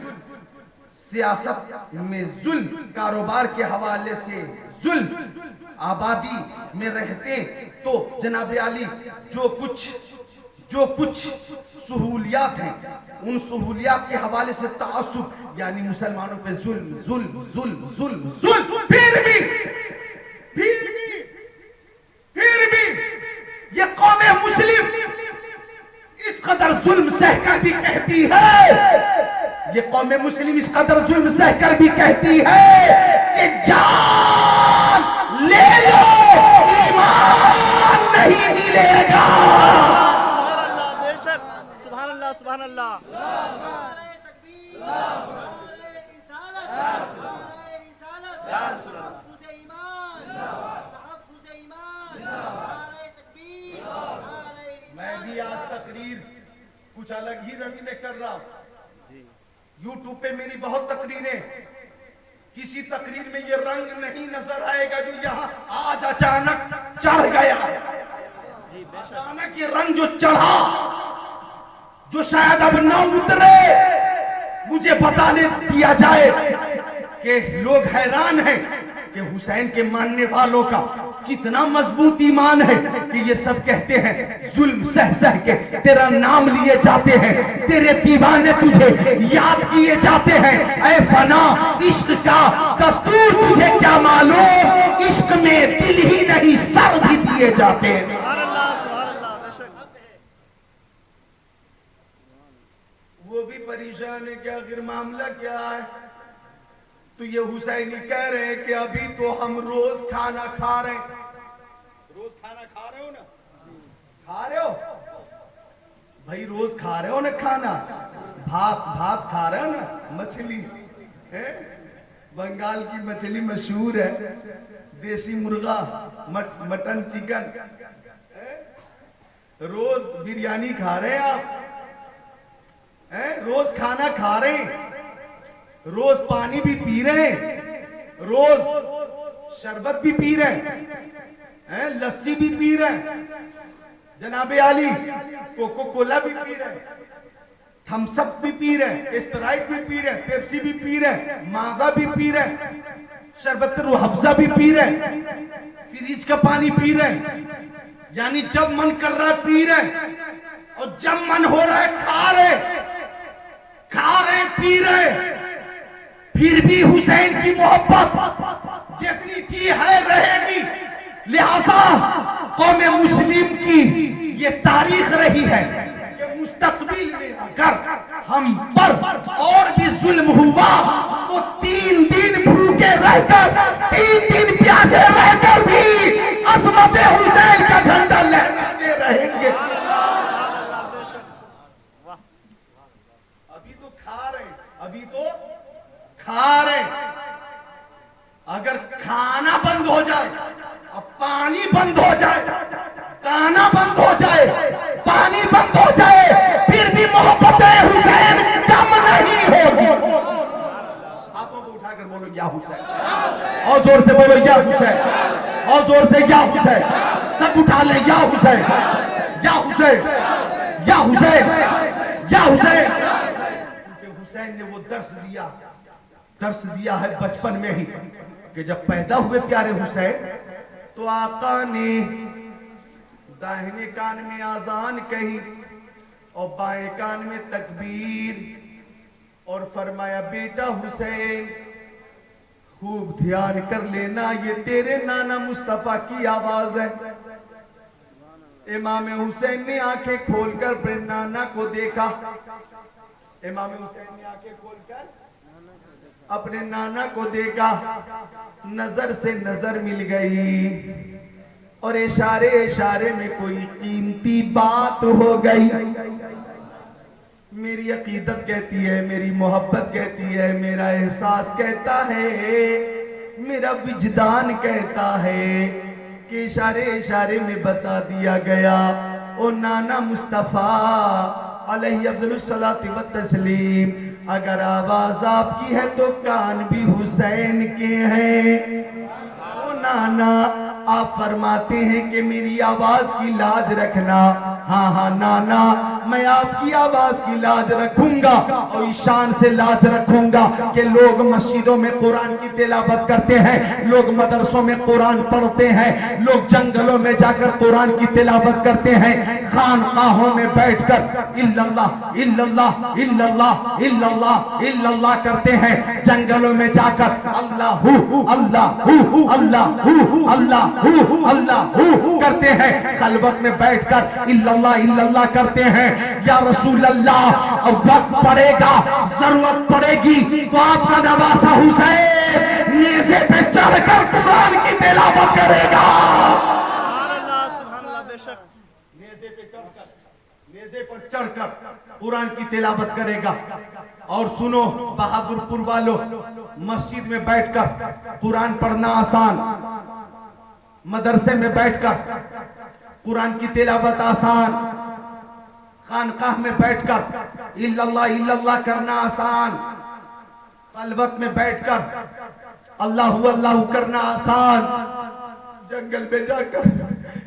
सियासत में जुल्म, कारोबार के हवाले से जुल्म, आबादी में रहते तो जनाब आली जो कुछ सहूलियात हैं उन सहूलियात के हवाले से तासुब, यानी मुसलमानों पे जुल्म जुल्म जुल्म जुल्म जुल्म। फिर भी ये कौमे मुस्लिम इस कदर जुल्म सहकर भी कहती है, ये कौमे मुस्लिम इस कदर जुल्म सहकर भी कहती है कि जान ले लो, ईमान नहीं मिलेगा। सुभान अल्लाह, बेशक, सुभान अल्लाह, सुभान अल्लाह। नारे तकबीर, नारे रिसालत, नारे रिसालत। अलग ही रंग में कर रहा हूं। यूट्यूब पे मेरी बहुत तकरीरें, किसी तकरीर में ये रंग नहीं नजर आएगा जो यहाँ आज अचानक चढ़ गया। अचानक ये रंग जो चढ़ा, जो शायद अब न उतरे, मुझे बताने दिया जाए कि लोग हैरान हैं कि हुसैन के मानने वालों का कितना मजबूत ईमान है कि ये सब कहते हैं जुल्म सह सह के तेरा नाम लिए जाते हैं, तेरे दीवाने तुझे याद किए जाते हैं। ऐ फना इश्क का दस्तूर तुझे क्या मालूम, इश्क में दिल ही नहीं सर भी दिए जाते हैं। सुभान अल्लाह बेशक। वो भी परेशान है कि आखिर मामला क्या है। तो ये हुसैनी कह रहे हैं कि अभी तो हम रोज खाना खा रहे हैं। रोज खाना खा रहे हो ना? खा रहे हो भाई, रोज खा रहे हो ना खाना? भात खा रहे हो ना? मछली है, बंगाल की मछली मशहूर है, देसी मुर्गा, मटन, चिकन, रोज बिरयानी खा रहे हैं आप, रोज खाना खा रहे हैं, रोज पानी भी पी रहे हैं, रोज शरबत भी पी रहे हैं, लस्सी भी पी रहे हैं, जनाबे आली कोको कोला भी पी रहे हैं, थम्स अप भी पी रहे हैं, स्प्राइट भी पी रहे हैं, पेप्सी भी पी रहे हैं, माजा भी पी रहे हैं, शरबत रूह अफ़ज़ा भी पी रहे हैं, फ्रिज का पानी पी रहे हैं। यानी जब मन कर रहा है पी रहे हैं, और जब मन हो रहा है खा रहे पी रहे। फिर भी हुसैन की मोहब्बत जितनी थी है रहेगी। लिहाजा कौमे मुस्लिम की ये तारीख रही है कि मुस्तकबिल में अगर हम पर और भी जुल्म हुआ तो 3 दिन भूखे रहकर, 3 दिन प्यासे रहकर भी अज़मत हुसैन का झंडा लहराते रहेंगे। अभी तो खा रहे। अगर खाना बंद हो जाए, अब पानी बंद हो जाए, खाना बंद हो जाए, पानी बंद हो जाए, फिर भी मोहब्बत हुसैन कम नहीं होगी। हाथों को उठाकर बोलो या हुसैन, और जोर से बोलो या हुसैन, और जोर से या हुसैन, सब उठा ले या हुसैन, या हुसैन, या हुसैन, या हुसैन। हुसैन ने वो दर्श दिया है बचपन में ही कि जब पैदा हुए प्यारे हुसैन तो आका ने दाहिने कान में आजान कही और बाएं कान में तकबीर, और फरमाया बेटा हुसैन खूब ध्यान कर लेना, ये तेरे नाना मुस्तफा की आवाज है। इमाम हुसैन ने आंखें खोलकर अपने नाना को देखा। इमाम हुसैन ने आंखें खोलकर अपने नाना को देखा, नजर से नजर मिल गई और इशारे इशारे में कोई कीमती बात हो गई। मेरी अकीदत कहती है, मेरी मोहब्बत कहती है, मेरा एहसास कहता है, मेरा विजदान कहता है कि इशारे इशारे में बता दिया गया, ओ नाना मुस्तफा अलैहि अफ़ज़लुस सलाति व तस्लीम, अगर आवाज आपकी है तो कान भी हुसैन के हैं। ओ नाना आप फरमाते हैं कि मेरी आवाज की लाज रखना। हाँ हाँ नाना, मैं आपकी आवाज की लाज रखूंगा और ईशान से लाज रखूंगा कि लोग मस्जिदों में कुरान की तिलावत करते हैं, लोग मदरसों में कुरान पढ़ते हैं, लोग जंगलों में जाकर कुरान की तिलावत करते हैं, खानकाहों में बैठकर इल्लल्लाह इल्लल्लाह इल्लल्लाह इल्लल्लाह इल्लल्लाह करते हैं, जंगलों में जाकर अल्लाहू अल्लाहू अल्लाहू अल्लाहू अल्लाहू करते हैं, खलवत में बैठकर इल्लल्लाह इल्लल्लाह करते हैं। या रसूल अल्लाह, वक्त पड़ेगा, जरूरत पड़ेगी तो आपका नवासा हुसैन नेज़े पे चढ़कर कुरान की तिलावत करेगा। नेज़े पर चढ़कर कुरान की तिलावत करेगा। और सुनो बहादुरपुर वालों, मस्जिद में बैठकर कुरान पढ़ना आसान, मदरसे में बैठकर कुरान की तिलावत आसान, खानकाह में बैठकर इल्लल्लाह इल्लल्लाह करना आसान, खलवत में बैठकर अल्लाहु अल्लाहु करना आसान, जंगल में जाकर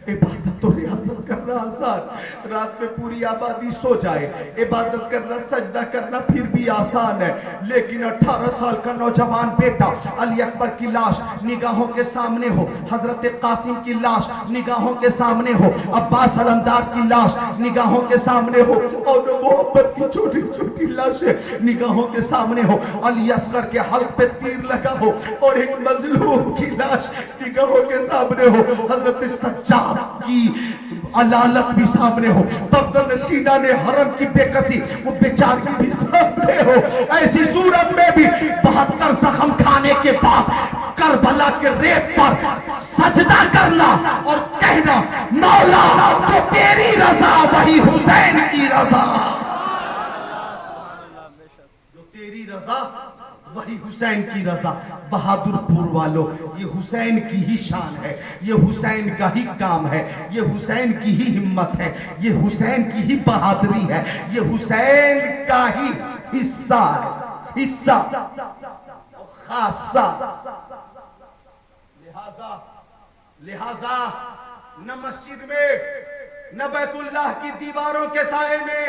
इबादत तो रियाजत करना आसान। रात में पूरी आबादी सो जाए, इबादत करना सजदा करना फिर भी आसान है, लेकिन 18 साल का नौजवान बेटा अली अकबर की लाश निगाहों के सामने हो, हजरत कासिम की लाश निगाहों के सामने हो, अब्बास अलमदार की लाश निगाहों के सामने हो, और मोहब्बत की छोटी छोटी लाशें निगाहों के सामने हो, अली असगर के हल्क पे तीर लगा हो, और एक मजलूम की लाश निगाहों के सामने हो, हजरत सज्जाद की अलालत भी सामने हो, बगदल नशीना ने हरम की बेकसी वो बेचारी भी सामने हो। ऐसी सूरत में भी 72 जख्म खाने के बाद करबला के रेत पर सजदा करना और कहना मौला जो तेरी रजा वही हुसैन की रजा, जो तेरी रजा वही हुसैन की रजा। बहादुरपुर वालों, ये हुसैन की ही शान है, ये हुसैन का ही काम है, ये हुसैन की ही हिम्मत है, ये हुसैन की ही बहादुरी है, ये हुसैन का ही हिस्सा है, हिस्सा खासा। लिहाजा न मस्जिद में न बैतुल्लाह की दीवारों के साए में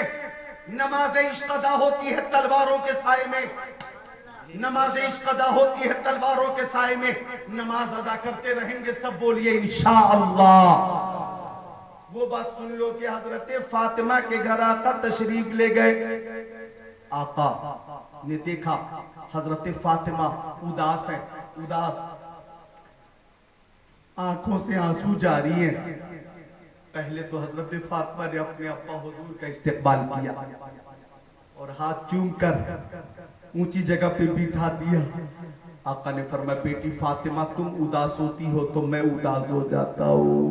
नमाज इश्क अदा होती है तलवारों के साए में, नमाज इश्क अदा होती है तलवारों के साए में। नमाज अदा करते रहेंगे, सब बोलिए इंशाअल्लाह। वो बात सुन लो कि हजरत फातिमा के घर आका तशरीफ ले गए। आका ने देखा हजरत फातिमा उदास है, उदास, आंखों से आंसू जारी हैं। पहले तो हजरत फातिमा ने अपने अब्बा हुजूर का इस्तकबाल किया और हाथ चूम कर ऊंची जगह पे बिठा दिया। आका ने फरमाया बेटी फातिमा तुम उदास होती हो तो मैं उदास हो जाता हूं।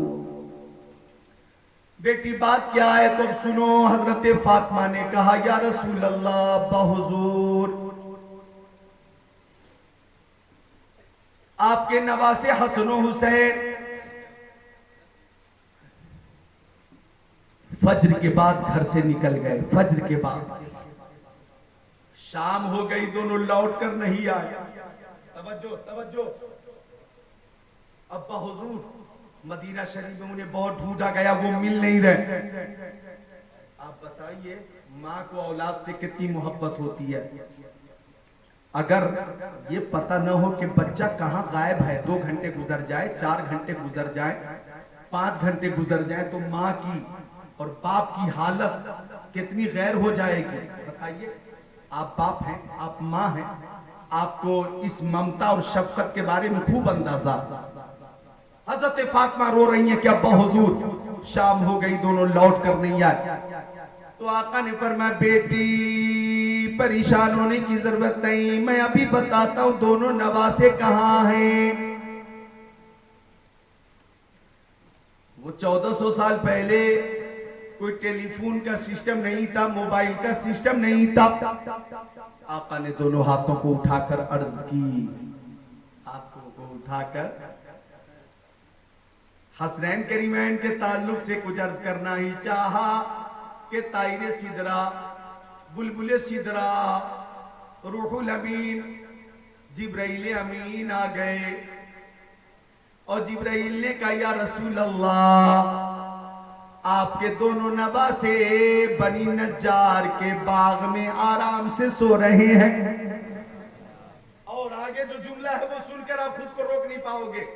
बेटी बात क्या है तो अब सुनो। हजरत फातिमा ने कहा या रसूल अल्लाह, अब्बा हुजूर आपके नवासे हसन हुसैन फज्र के बाद घर से निकल गए। फज्र के बाद शाम हो गई, दोनों लौट कर नहीं आए। तवज्जो तवज्जो। अब्बा हुजूर मदीना शरीफ में उन्हें बहुत ढूंढा गया, वो मिल नहीं रहे। आप बताइए माँ को औलाद से कितनी मोहब्बत होती है। अगर ये पता न हो कि बच्चा कहाँ गायब है, 2 घंटे गुजर जाए, 4 घंटे गुजर जाए, 5 घंटे गुजर जाए, तो माँ की और बाप की हालत कितनी गैर हो जाएगी। बताइए, आप बाप हैं, आप माँ हैं, आपको इस ममता और शफकत के बारे में खूब अंदाजा। हजरत फातिमा रो रही हैं कि अब्बा हुजूर शाम हो गई, दोनों लौट कर नहीं आए। तो आका ने फरमाया बेटी परेशान होने की जरूरत नहीं, मैं अभी बताता हूं दोनों नवासे कहां हैं। वो 1400 साल पहले कोई टेलीफोन का सिस्टम नहीं था, मोबाइल का सिस्टम नहीं था। आका ने दोनों हाथों को उठाकर अर्ज की, हाथों को उठाकर हसनैन करीमैन के ताल्लुक से कुछ अर्ज करना ही चाहा कि ताइरे सिदरा, बुलबुले सिदरा, रूहुल अमीन, जिब्राइल अमीन आ गए और जिब्राइल ने कहा या रसूल अल्लाह आपके दोनों नवासे बनी नज्जार के बाग में आराम से सो रहे हैं। और आगे जो जुमला है वो सुनकर आप खुद को रोक नहीं पाओगे।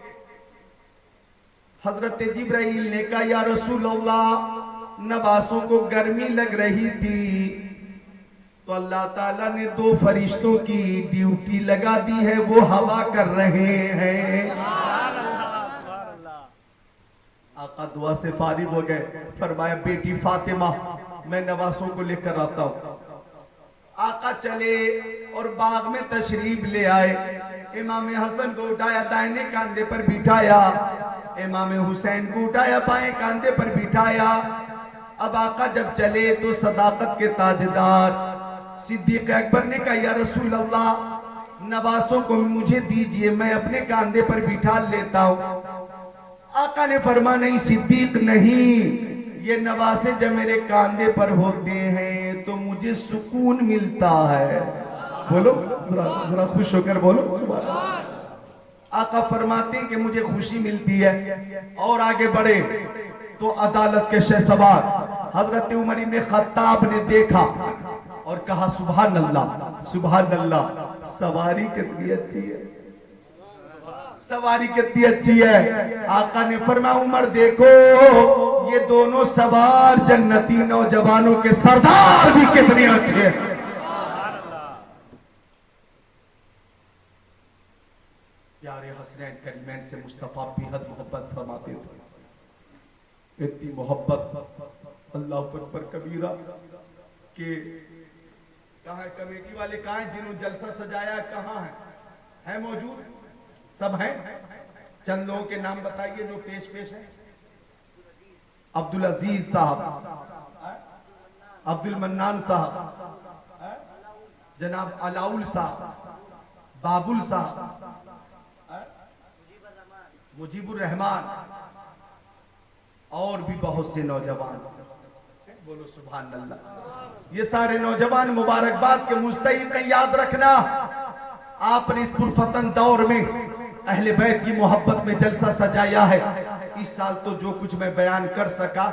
हजरत जिब्राइल ने कहा या रसूल अल्लाह नवासों को गर्मी लग रही थी तो अल्लाह ताला ने 2 फरिश्तों की ड्यूटी लगा दी है, वो हवा कर रहे हैं। आका दुआ से फारिग हो गए। फरमाया बेटी फातिमा मैं नवासों को लेकर आता हूं। आका चले और बाग में तशरीफ ले आए। इमाम हसन को उठाया, दाहिने कांधे पर बिठाया। इमाम हुसैन को उठाया, बाएं कांधे पर बिठाया। अब आका जब चले तो सदाकत के ताजदार सिद्दीक अकबर ने कहा या रसूल अल्लाह नवासों को मुझे दीजिए, मैं अपने कांधे पर बिठा लेता हूं। आका ने फरमा नहीं सिद्दीक नहीं, ये नवासे जब मेरे कांधे पर होते हैं तो मुझे सुकून मिलता है। बोलो जरा खुश होकर बोलो सुभान अल्लाह। आका फरमाते हैं कि मुझे खुशी मिलती है। और आगे बढ़े तो अदालत के शहसवार हजरत उमर इब्न खत्ताब ने देखा और कहा सुभान अल्लाह सुभान अल्लाह, सवारी कितनी अच्छी है, सवारी कितनी अच्छी है। आका ने फरमाया उमर देखो ये दोनों सवार जन्नती नौजवानों के सरदार भी कितने अच्छे हैं। प्यारे हसनैन करीमैन से मुस्तफा बेहद मोहब्बत फरमाते थे। इतनी मोहब्बत अल्लाह पर कबीरा के कहाँ कमेटी वाले कहाँ हैं जिन्होंने जलसा सजाया, कहाँ है मौजूद? सब हैं? चंद लोगों के नाम बताइए जो पेश है। अब्दुल अजीज साहब, अब्दुल मन्नान साहब, जनाब अलाउल साहब, बाबुल साहब, मुजीबुर रहमान और भी बहुत से नौजवान। बोलो सुभान अल्लाह। ये सारे नौजवान मुबारकबाद के मुस्तहिक हैं। याद रखना आपने इस पुरफतन दौर में अहले बैत की मोहब्बत में जलसा सजाया है। इस साल तो जो कुछ मैं बयान कर सका,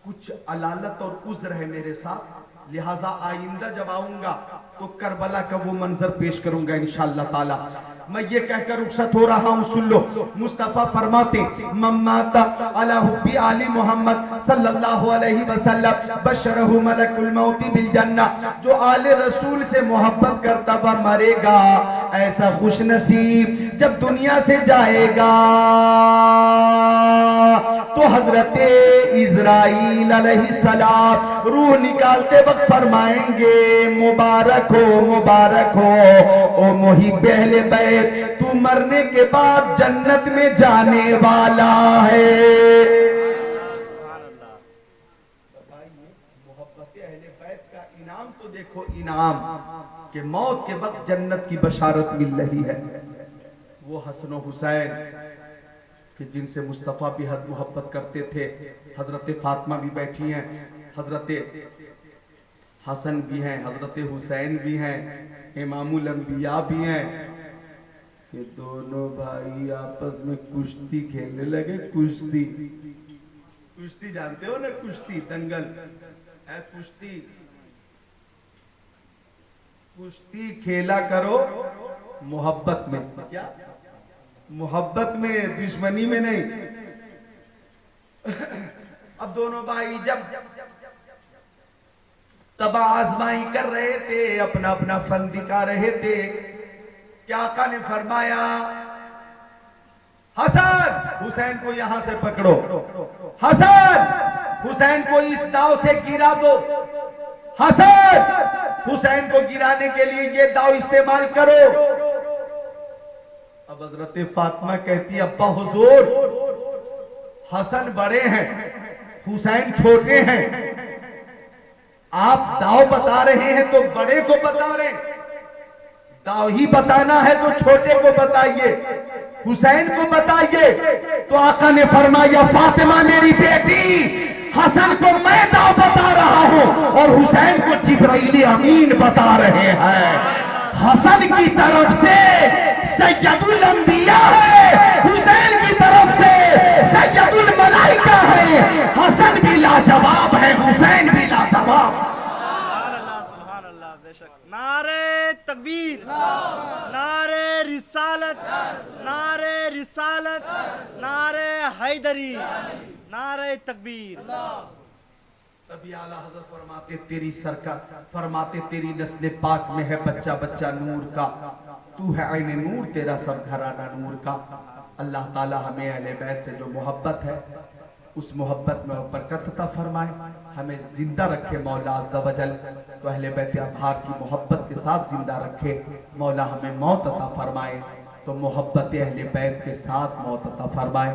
कुछ अलालत और उज़्र है मेरे साथ, लिहाजा आइंदा जब आऊंगा तो करबला का वो मंजर पेश करूंगा इंशाअल्लाह ताला। मैं ये कहकर रुखसत हो रहा हूँ, सुन लो। मुस्तफा फरमाते मम्माता अला हुब्बी आली मोहम्मद सल्लल्लाहु अलैहि वसल्लम बशरहु मलकुल मौती बिल जन्ना। जो आले रसूल से मोहब्बत करता हुआ मरेगा ऐसा खुश नसीब जब दुनिया से जाएगा तो हजरत इज़राइल अलैहिस्सलाम रूह निकालते वक्त फरमाएंगे मुबारक हो ओ मुहिब्बे अहले बैत, तू मरने के बाद जन्नत में जाने वाला है। बताइए मोहब्बत अहले बैत का इनाम तो देखो, इनाम के मौत के वक्त जन्नत की बशारत मिल रही है। वो हसन और हुसैन कि जिनसे मुस्तफ़ा भी हद मोहब्बत करते थे। हजरत फातिमा भी बैठी हैं, हजरत हसन भी हैं, हजरत हुसैन भी हैं, इमामुल अंबिया भी हैं। ये दोनों भाई आपस में कुश्ती खेलने लगे। कुश्ती जानते हो ना, कुश्ती दंगल है। कुश्ती खेला करो मोहब्बत में, क्या मोहब्बत में, दुश्मनी में नहीं। अब दोनों भाई जब तब आजमाई कर रहे थे, अपना अपना फन दिखा रहे थे, क्या आका ने फरमाया हसन हुसैन को यहां से पकड़ो, हसन हुसैन को इस दाव से गिरा दो, हसन हुसैन को गिराने के लिए ये दाव इस्तेमाल करो। अब हजरत फातिमा कहती अब्बा हुजूर हसन बड़े हैं, हुसैन छोटे हैं, आप दाव बता रहे हैं तो बड़े को बता रहे, दाव ही बताना है तो छोटे को बताइए, हुसैन को बताइए। तो आका ने फरमाया फातिमा मेरी बेटी, हसन को मैं दाव बता रहा हूं और हुसैन को जिब्राइल अमीन बता रहे हैं। हसन की तरफ से सैयदुल अंबिया है, हुसैन की तरफ से सैयदुल मलाइका है। हसन भी लाजवाब है, हुसैन भी लाजवाब। सुभान अल्लाह, बेशक। नारे तकबीर, नारे रिसालत, नारे रिसालत, नारे हैदरी, नारे तकबीर। तभी आला हज़रत फरमाते तेरी सरकार, फरमाते तेरी नस्ल पाक में है बच्चा बच्चा नूर का, तू है आईने नूर, तेरा सब घराना नूर का। अल्लाह ताला हमें अहले बैत से जो मोहब्बत है उस मोहब्बत में बरकत अता फरमाए, हमें जिंदा रखे मौला अज़्ज़ा वजल। तो अहले बैत अतहार की मोहब्बत के साथ जिंदा रखे मौला, हमें मौत अता फरमाए तो मोहब्बत अहले बैत के साथ मौत अता फरमाए।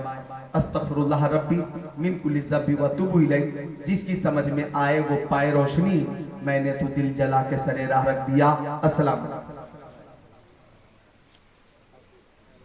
अस्तगफिरुल्लाह रब्बी मिन कुल्ली ज़ंबि व तुबु इलैहि। जिसकी समझ में आए वो पाए रोशनी, मैंने तो दिल जला के सरे राह रख दिया। अस्सलाम।